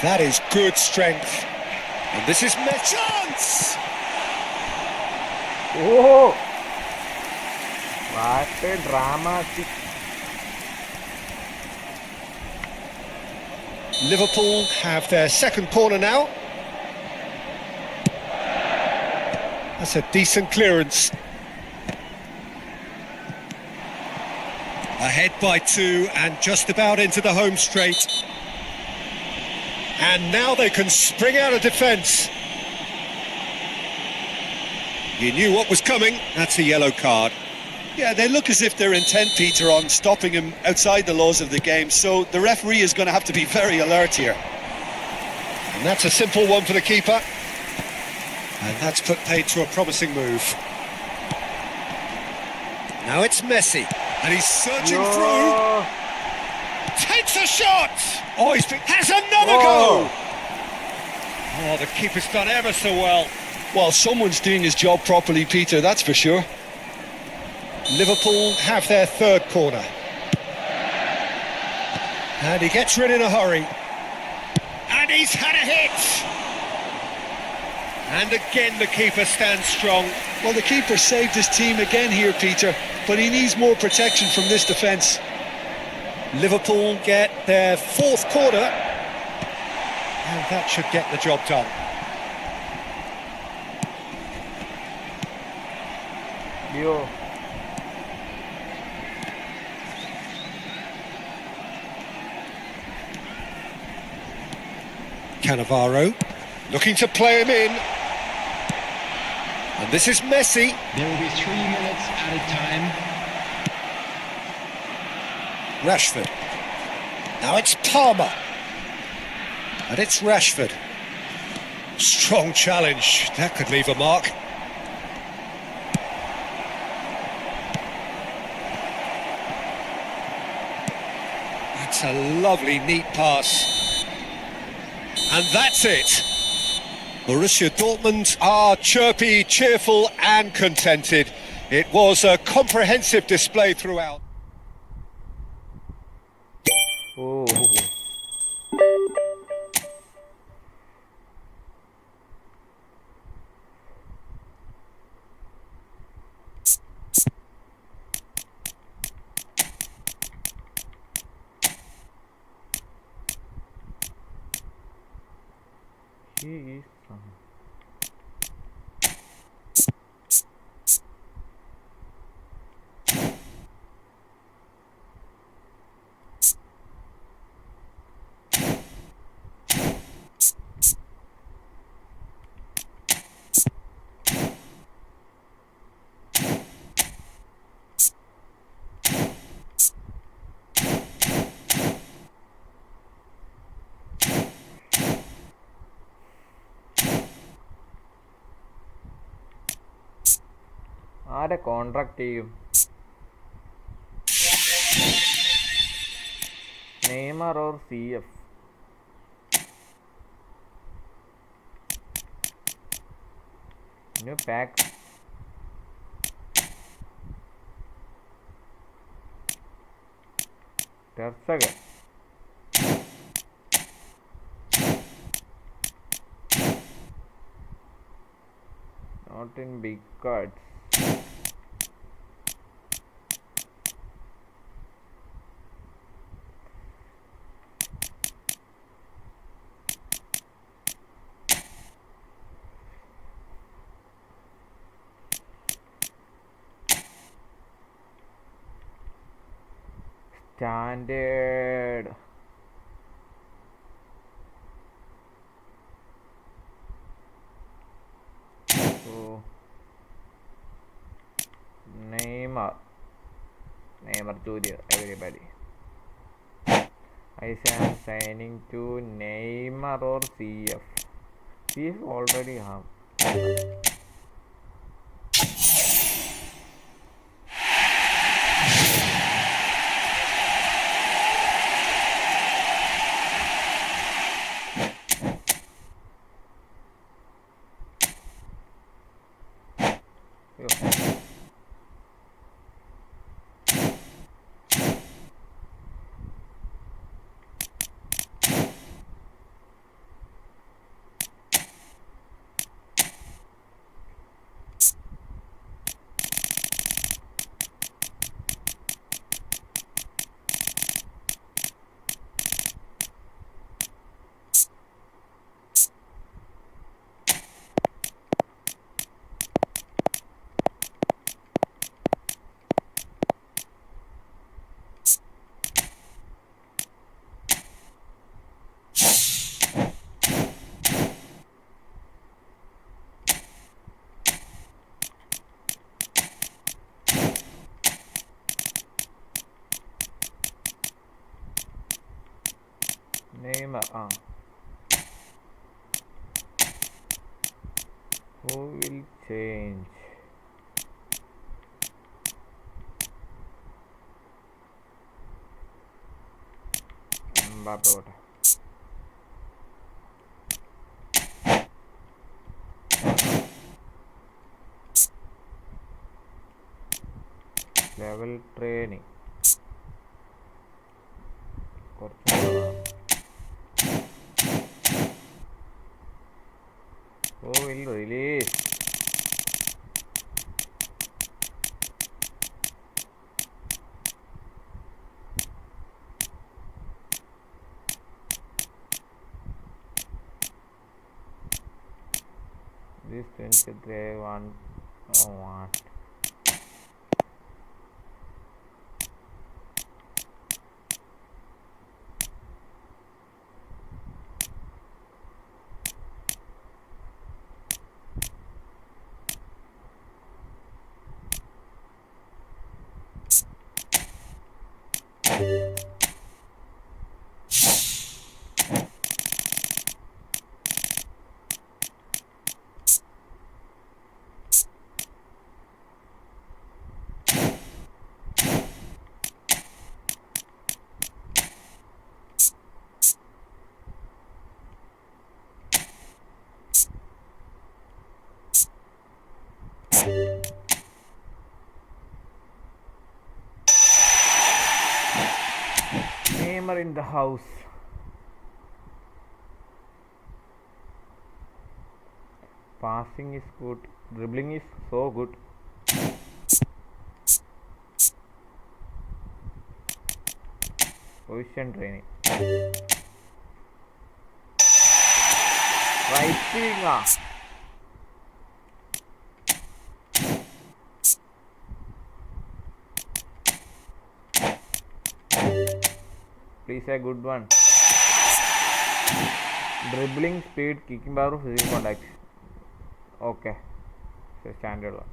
That is good strength. And this is chance. Oh! What a drama. Liverpool have their second corner now. That's a decent clearance. Ahead by 2 and just about into the home straight. And now they can spring out of defence. You knew what was coming. That's a yellow card. Yeah, they look as if they're intent, Peter, on stopping him outside the laws of the game, so the referee is going to have to be very alert here. And that's a simple one for the keeper. And that's put paid to a promising move. Now it's Messi. And he's surging through. Takes a shot! Oh, has another goal! Oh, the keeper's done ever so well. Well, someone's doing his job properly, Peter, that's for sure. Liverpool have their third corner. And he gets rid in a hurry. And he's had a hit! And again the keeper stands strong. Well, the keeper saved his team again here, Peter, but he needs more protection from this defence. Liverpool get their fourth corner. And that should get the job done. Yo. Cannavaro looking to play him in. And this is Messi. There will be 3 minutes added time. Rashford. Now it's Palmer. And it's Rashford. Strong challenge. That could leave a mark. That's a lovely, neat pass. And that's it. Borussia Dortmund are chirpy, cheerful and contented. It was a comprehensive display throughout. Oh. He is some. ആരെ contract ചെയ്യും? Neymar or CF? New pack. Ter Stegen. Not in big cards. Standard. So Neymar Junior, everybody. I am signing to Neymar or CF. CF already have. Neymar. Who will change? Mbappe. Level training. Who will release? This 23 one. Oh, what? Neymar in the house. Passing is good. Dribbling is so good. Position training. Right winger. Please a good one. Dribbling, speed, kicking power, physical contact. Okay. So standard one.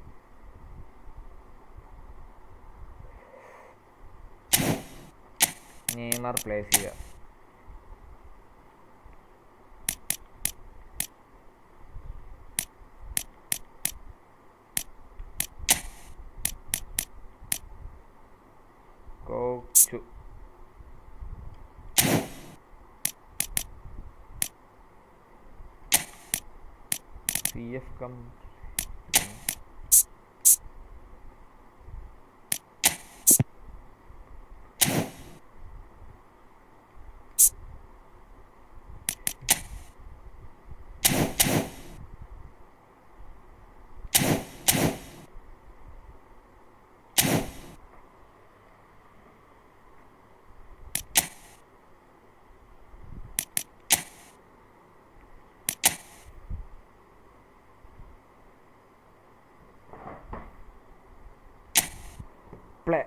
Neymar plays here. Go to CF come. Play.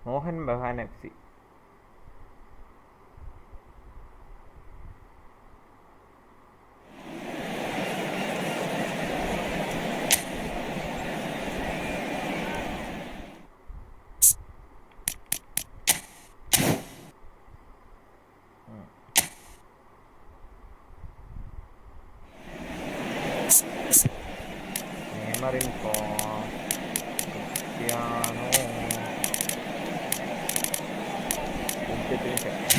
Mohan Bagan FC. Neymar in form. Cristiano. 23 seconds.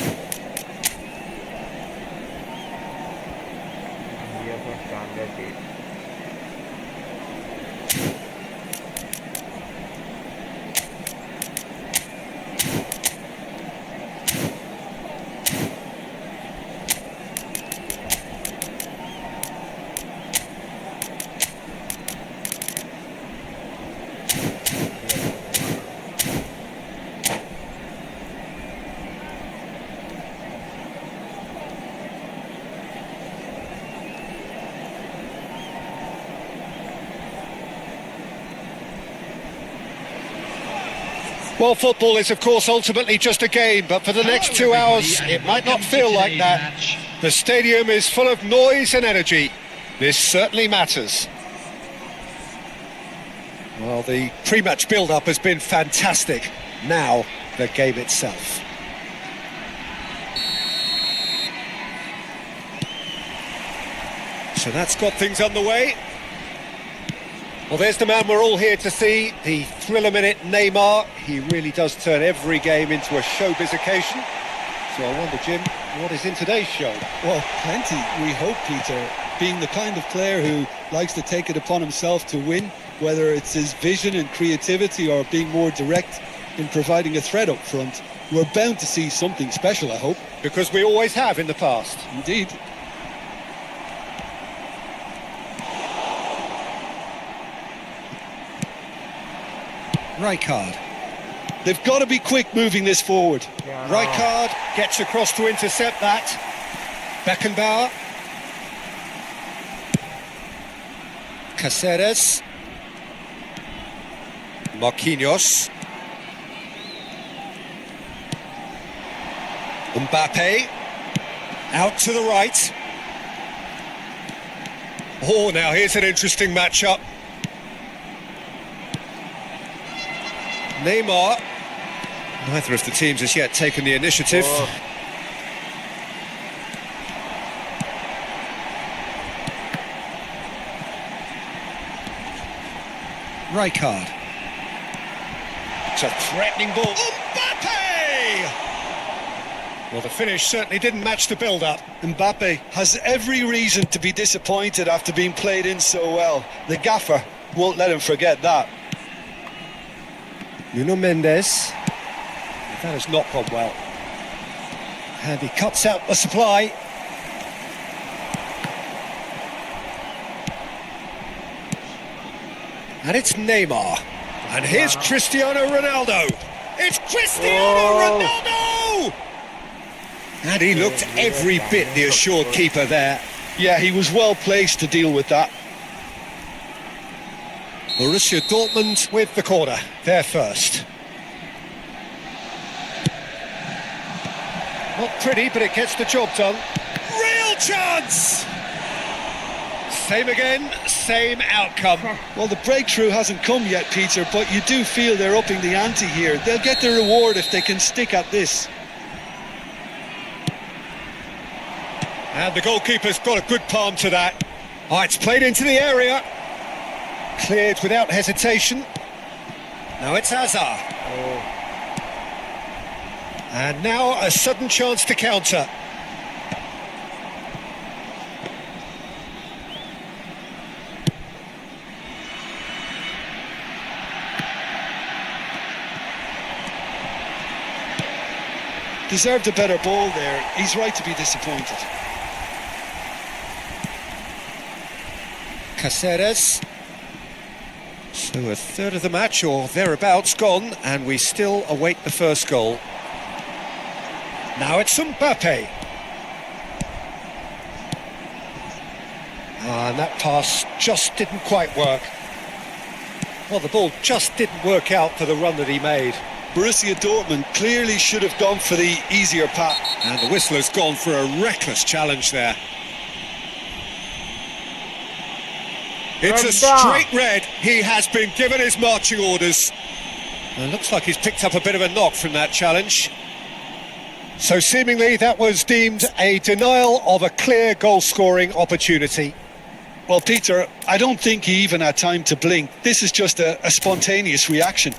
Here's a standard date. Well, football is, of course, ultimately just a game, but for the next 2 hours, it might not feel like that. The stadium is full of noise and energy. This certainly matters. Well, the pre-match build-up has been fantastic. Now, the game itself. So that's got things underway. Well, there's the man we're all here to see, the thriller minute Neymar. He really does turn every game into a showbiz occasion. So I wonder, Jim, what is in today's show? Well, plenty, we hope, Peter. Being the kind of player who likes to take it upon himself to win, whether it's his vision and creativity or being more direct in providing a threat up front, we're bound to see something special, I hope. Because we always have in the past. Indeed. Rijkaard. They've got to be quick moving this forward. Yeah. Rijkaard gets across to intercept that. Beckenbauer. Caceres. Marquinhos. Mbappe. Out to the right. Oh, now here's an interesting matchup. Neymar. Neither of the teams has yet taken the initiative. Oh. Rijkaard. It's a threatening ball. Mbappe! Well, the finish certainly didn't match the build-up. Mbappe has every reason to be disappointed after being played in so well. The gaffer won't let him forget that. Nuno Mendes. That has not gone well. And he cuts out the supply. And it's Neymar. And here's Cristiano Ronaldo. It's Cristiano Ronaldo! And he looked every bit the assured keeper there. Yeah, he was well placed to deal with that. Borussia Dortmund with the corner. They're first. Not pretty, but it gets the job done. Real chance! Same again, same outcome. Well, the breakthrough hasn't come yet, Peter, but you do feel they're upping the ante here. They'll get the reward if they can stick at this. And the goalkeeper's got a good palm to that. Oh, it's played into the area. Cleared without hesitation. Now it's Hazard. Oh, And now a sudden chance to counter. Deserved a better ball there. He's right to be disappointed. Caceres. So a third of the match or thereabouts gone, and we still await the first goal. Now it's Mbappe. And that pass just didn't quite work. Well, the ball just didn't work out for the run that he made. Borussia Dortmund clearly should have gone for the easier path. And the whistler's gone for a reckless challenge there. It's a straight red. He has been given his marching orders. And it looks like he's picked up a bit of a knock from that challenge. So seemingly that was deemed a denial of a clear goal-scoring opportunity. Well, Peter, I don't think he even had time to blink. This is just a spontaneous reaction.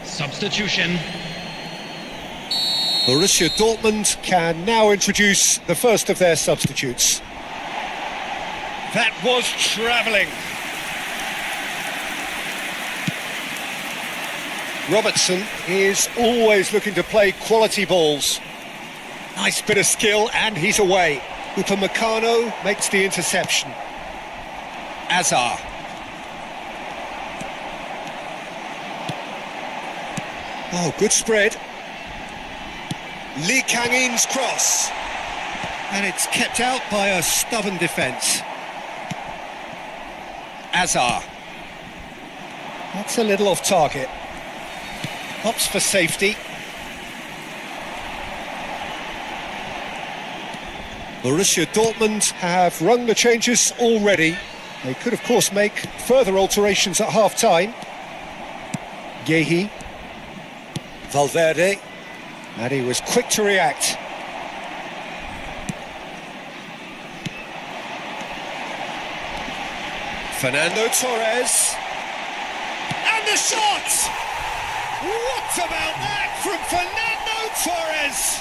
Substitution. Borussia Dortmund can now introduce the first of their substitutes. That was travelling. Robertson is always looking to play quality balls. Nice bit of skill, and he's away. Upamecano makes the interception. Hazard. Oh, good spread. Lee Kang-in's cross. And it's kept out by a stubborn defence. Hazard. That's a little off target. Opts for safety. Borussia Dortmund have rung the changes already. They could, of course, make further alterations at half-time. Guehi. Valverde. And he was quick to react. Fernando Torres. And the shot! What about that from Fernando Torres?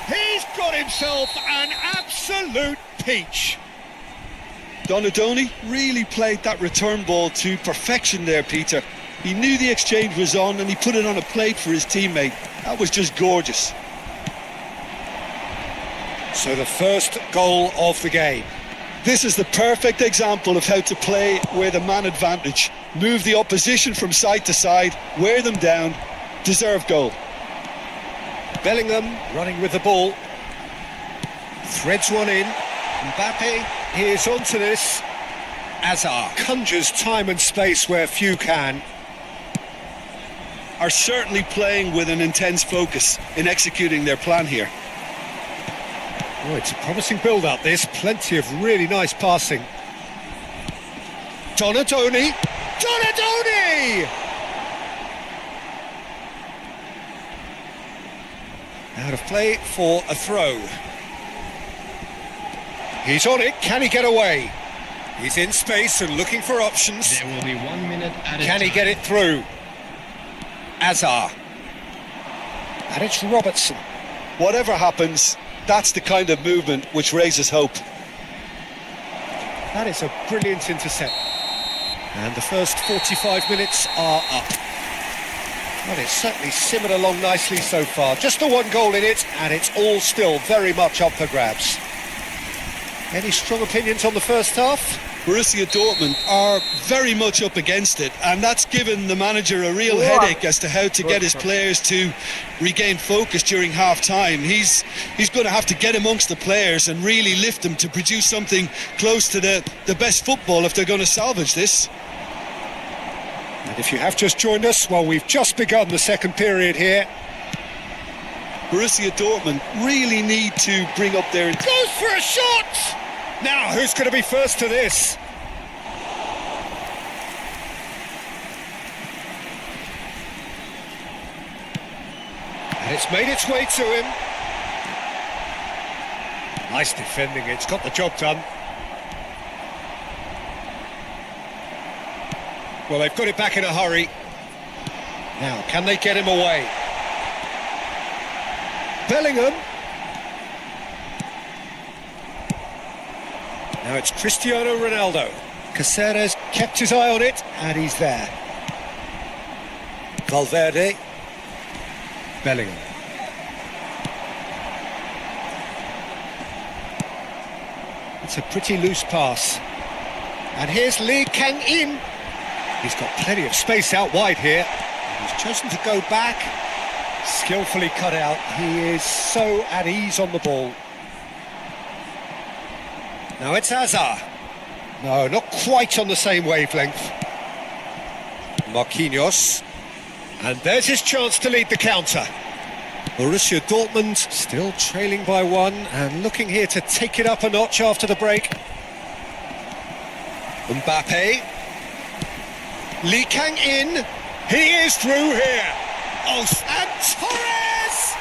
He's got himself an absolute peach. Donadoni really played that return ball to perfection there, Peter. He knew the exchange was on and he put it on a plate for his teammate. That was just gorgeous. So the first goal of the game. This is the perfect example of how to play with a man advantage. Move the opposition from side to side, wear them down, deserve goal. Bellingham running with the ball. Threads one in. Mbappe is onto this. Hazard conjures time and space where few can. Are certainly playing with an intense focus in executing their plan here. Oh, it's a promising build-up, this. Plenty of really nice passing. Donadoni! Donadoni! Out of play for a throw. He's on it. Can he get away? He's in space and looking for options. There will be 1 minute at a Can he time. get it through? Hazard. And it's Robertson. Whatever happens, that's the kind of movement which raises hope. That is a brilliant intercept. And the first 45 minutes are up. Well, it's certainly simmered along nicely so far. Just the one goal in it, and it's all still very much up for grabs. Any strong opinions on the first half? Borussia Dortmund are very much up against it, and that's given the manager a real headache as to how to get his players to regain focus during half-time. He's going to have to get amongst the players and really lift them to produce something close to the best football if they're going to salvage this. And if you have just joined us, well, we've just begun the second period here. Borussia Dortmund really need to bring up their... Goes for a shot! Now, who's going to be first to this? And it's made its way to him. Nice defending, it's got the job done. Well, they've got it back in a hurry. Now, can they get him away? Bellingham. Now it's Cristiano Ronaldo. Caceres kept his eye on it, and he's there. Valverde. Bellingham. It's a pretty loose pass. And here's Lee Kang-in. He's got plenty of space out wide here. He's chosen to go back. Skillfully cut out. He is so at ease on the ball. Now it's Hazard. No, not quite on the same wavelength. Marquinhos. And there's his chance to lead the counter. Borussia Dortmund still trailing by one and looking here to take it up a notch after the break. Mbappe. Lee Kang-in. He is through here. Oh, and Torres!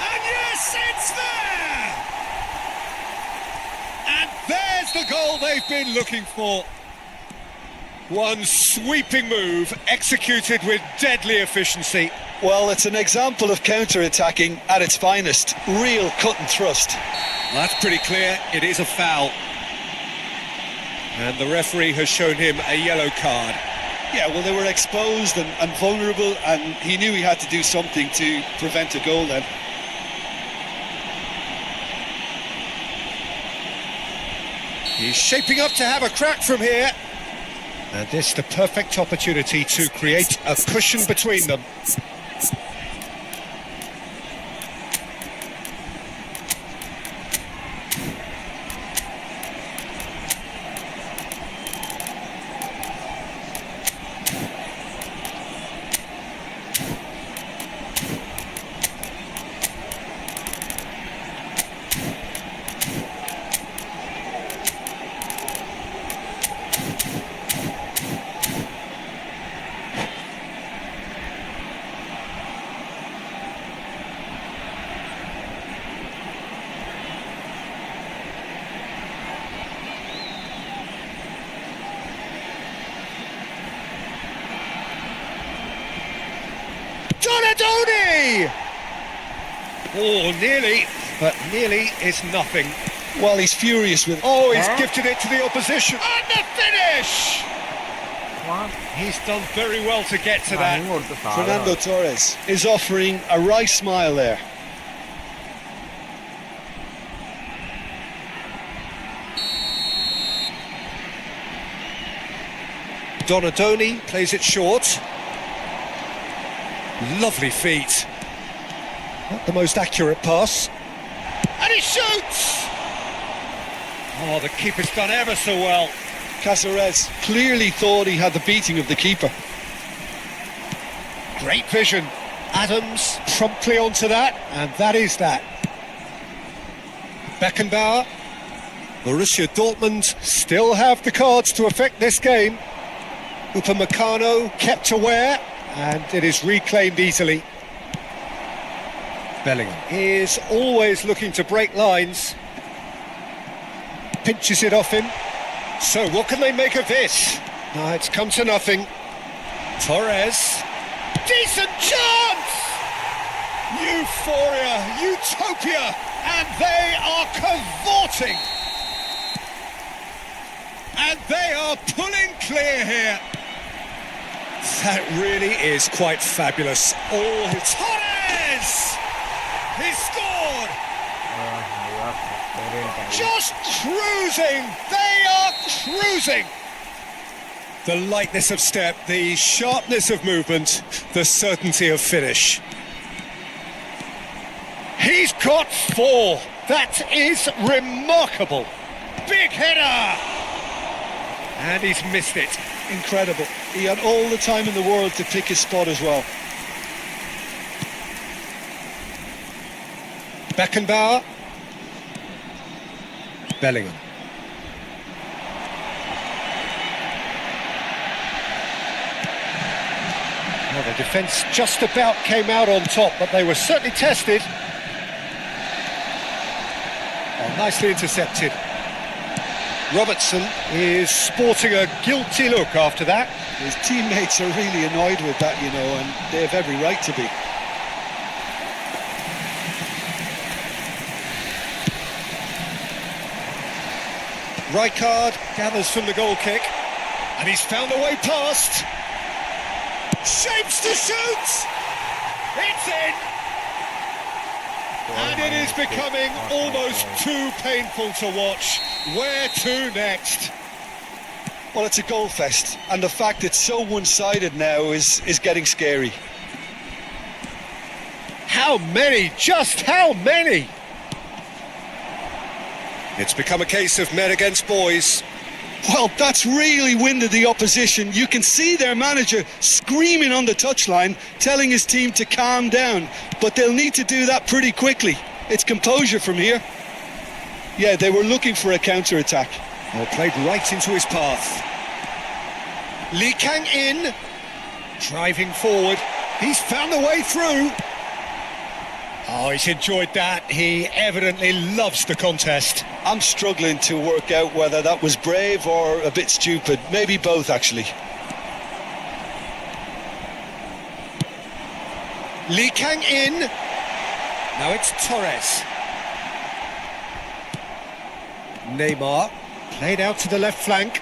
And yes, it's there! And there's the goal they've been looking for. One sweeping move, executed with deadly efficiency. Well, it's an example of counter-attacking at its finest. Real cut and thrust. That's pretty clear, it is a foul. And the referee has shown him a yellow card. Yeah, well, they were exposed and vulnerable, and he knew he had to do something to prevent a goal then. He's shaping up to have a crack from here. And this the perfect opportunity to create a cushion between them. Donadoni! Oh, nearly, but nearly is nothing. Well, he's furious with... Oh, he's gifted it to the opposition. And the finish! What? He's done very well to get to that. Fernando Torres is offering a wry smile there. Donadoni plays it short. Lovely feet. Not the most accurate pass. And he shoots! Oh, the keeper's done ever so well. Caceres clearly thought he had the beating of the keeper. Great vision. Adams promptly onto that, and that is that. Beckenbauer. Borussia Dortmund still have the cards to affect this game. Upamecano kept aware, and it is reclaimed easily. Bellingham is always looking to break lines. Pinches it off him. So what can they make of this? No, it's come to nothing. Torres. Decent chance! Euphoria, utopia, and they are cavorting. And they are pulling clear here. That really is quite fabulous. Oh, Torres! He scored! Just cruising! They are cruising! The lightness of step, the sharpness of movement, the certainty of finish. He's got 4. That is remarkable. Big header! And he's missed it. Incredible. He had all the time in the world to pick his spot as well. Beckenbauer. Bellingham. Well, the defence just about came out on top, but they were certainly tested. Oh, nicely intercepted. Robertson is sporting a guilty look after that. His teammates are really annoyed with that, you know, and they have every right to be. Rijkaard gathers from the goal kick, and he's found a way past. Shapes to shoot! It's in! And it is becoming almost too painful to watch. Where to next? Well, it's a goal fest, and the fact it's so one-sided now is getting scary. How many? Just how many? It's become a case of men against boys. Well, that's really winded the opposition. You can see their manager screaming on the touchline, telling his team to calm down, but they'll need to do that pretty quickly. It's composure from here. Yeah, they were looking for a counter-attack. Well, played right into his path. Lee Kang-in, driving forward. He's found a way through. Oh, he's enjoyed that. He evidently loves the contest. I'm struggling to work out whether that was brave or a bit stupid. Maybe both, actually. Lee Kang-in. Now it's Torres. Neymar played out to the left flank.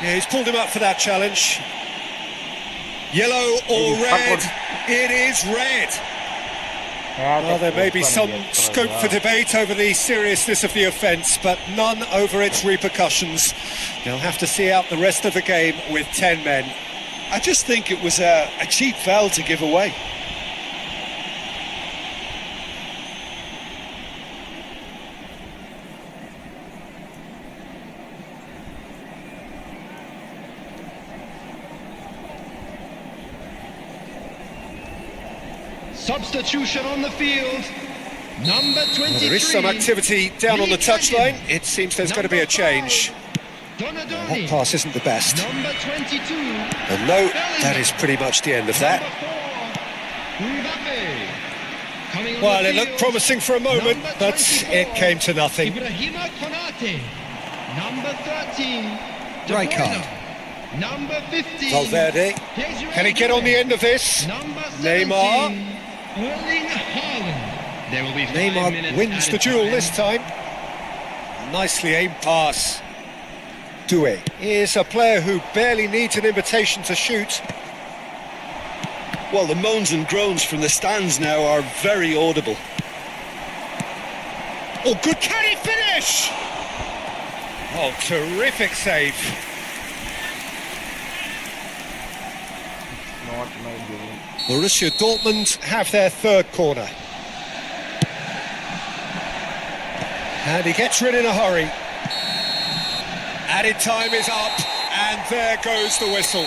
Yeah, he's pulled him up for that challenge. Yellow or red? It is red. Well, there may be some scope for debate over the seriousness of the offence, but none over its repercussions. They'll have to see out the rest of the game with 10 men. I just think it was a cheap foul to give away. Substitution on the field. Number 23. Well, there is some activity down on the touchline. It seems there's going to be a change. That pass isn't the best. Number 22. And no, that is pretty much the end of that. Well, it looked promising for a moment, but it came to nothing. Ibrahima Konate. Number 13. Rijkaard. Number 15. Valverde. Can he get on the end of this? Number Neymar. 17. Erling Haaland. There will be 5 Neymar minutes wins the added duel time. this time. Nicely aimed pass. Doué is a player who barely needs an invitation to shoot. Well, the moans and groans from the stands now are very audible. Oh, good, can he finish? Oh, terrific save. Not my game. Borussia Dortmund have their third corner. And he gets rid in a hurry. Added time is up, and there goes the whistle.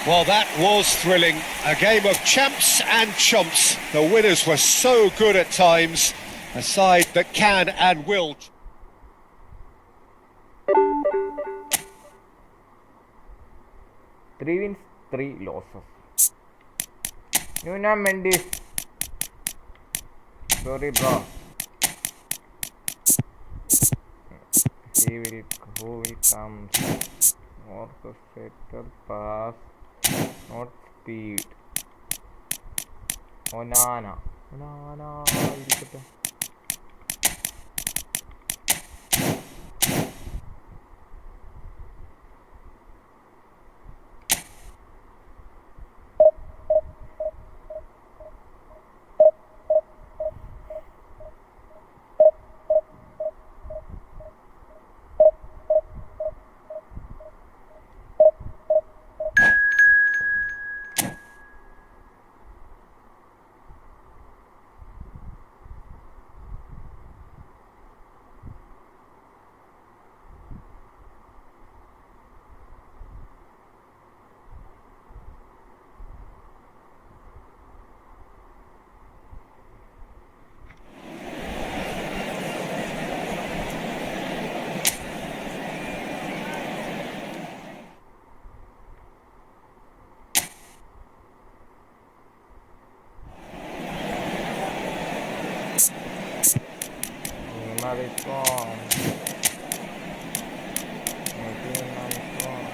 Well, that was thrilling. A game of champs and chumps. The winners were so good at times. A side that can and will. 3 wins, 3 losses. Nuna Mendes. Sorry, bro. Who will come? Orchestrated pass, not speed. Onana. ഇരിക്കട്ടെ. Nice one. Maybe nice one.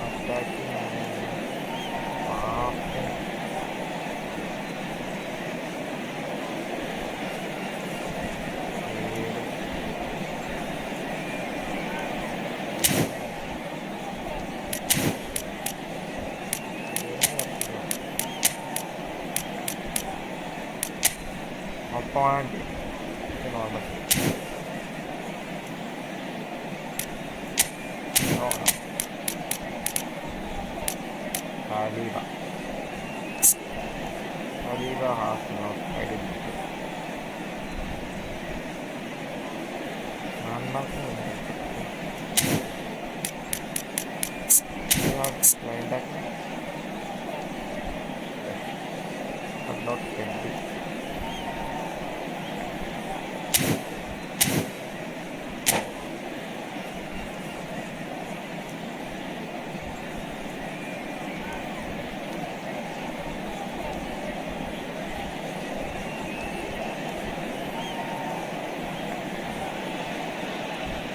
Attacking. Passing. Opponent normal. No. Saliba has not identified. Line back. But not ready.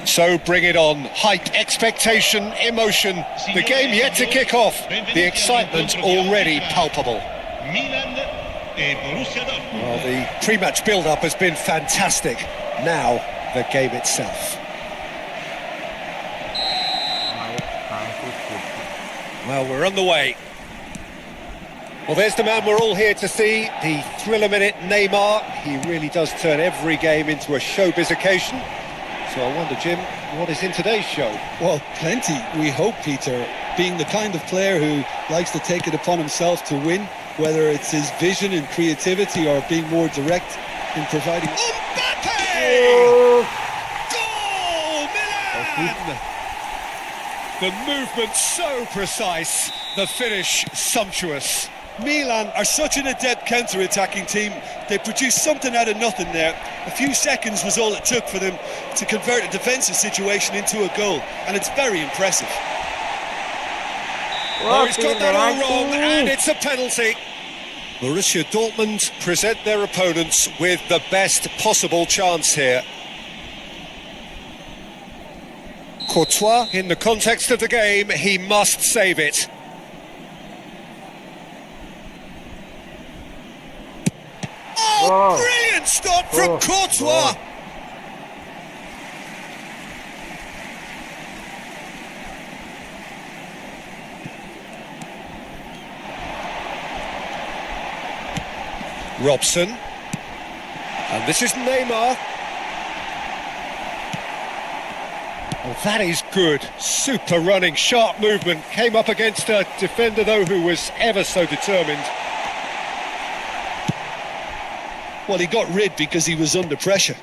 So bring it on. Hype, expectation, emotion. The game yet to kick off. The excitement already palpable. Well, the pre-match build-up has been fantastic. Now, the game itself. Well, we're on the way. Well, there's the man we're all here to see, the thriller-minute Neymar. He really does turn every game into a showbiz occasion. So I wonder, Jim, what is in today's show? Well, plenty, we hope, Peter. Being the kind of player who likes to take it upon himself to win, whether it's his vision and creativity or being more direct in providing... Mbappe! Goal! Milan! The movement so precise, the finish sumptuous. Milan are such an adept counter-attacking team. They produced something out of nothing there. A few seconds was all it took for them to convert a defensive situation into a goal, and it's very impressive. Oh, he's got that all wrong, and it's a penalty. Borussia Dortmund present their opponents with the best possible chance here. Courtois, in the context of the game, he must save it. Oh, brilliant stop from Courtois! Robson. And this is Neymar. Oh, that is good. Super running, sharp movement. Came up against a defender, though, who was ever so determined. Well, he got rid because he was under pressure.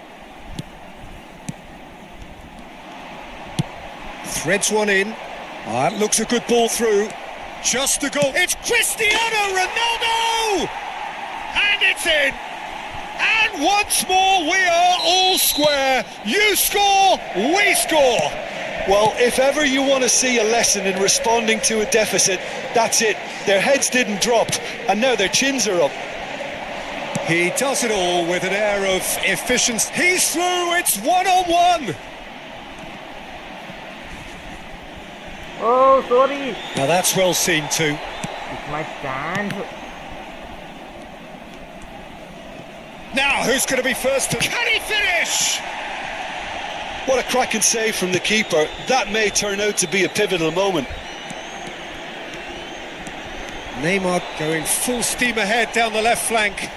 Threads one in. That looks a good ball through. Just a goal. It's Cristiano Ronaldo! And it's in! And once more we are all square. You score, we score. Well, if ever you want to see a lesson in responding to a deficit, that's it. Their heads didn't drop, and now their chins are up. He does it all with an air of efficiency. He's through, it's one-on-one. Oh, sorry. Now that's well seen too. It's my stand. Now, who's going to be first? Can he finish? What a cracking save from the keeper. That may turn out to be a pivotal moment. Neymar going full steam ahead down the left flank.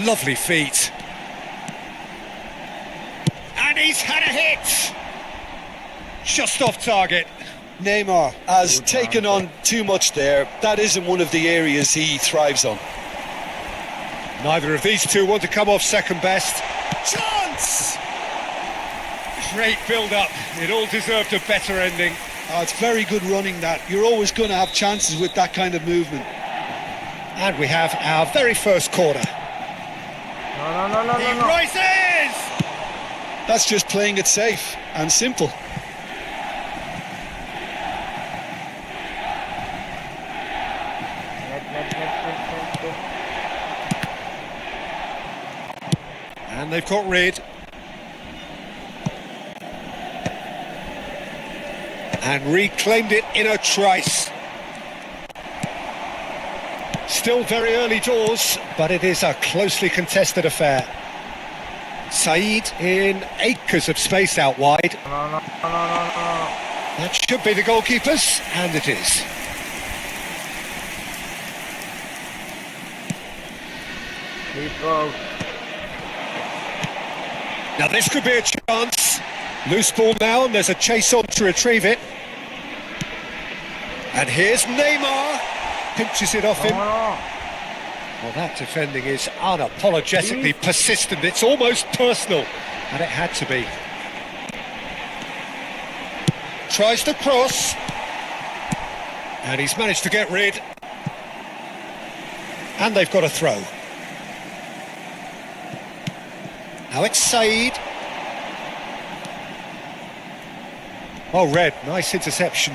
Lovely feet. And he's had a hit. Just off target. Neymar has taken on too much there. That isn't one of the areas he thrives on. Neither of these two want to come off second best. Chance! Great build-up. It all deserved a better ending. Oh, it's very good running, that. You're always going to have chances with that kind of movement. And we have our very first corner. No. He rises! That's just playing it safe and simple. Net. they've got rid. And reclaimed it in a trice. Still very early doors, but it is a closely contested affair. Saeed in acres of space out wide. No. That should be the goalkeepers, and it is. Keep out. Now this could be a chance. Loose ball now, and there's a chase on to retrieve it. And here's Neymar. Pinches it off him. No. Well, that defending is unapologetically persistent. It's almost personal, and it had to be. Tries to cross. And he's managed to get rid. And they've got a throw. Now it's Saeed. Oh, red. Nice interception.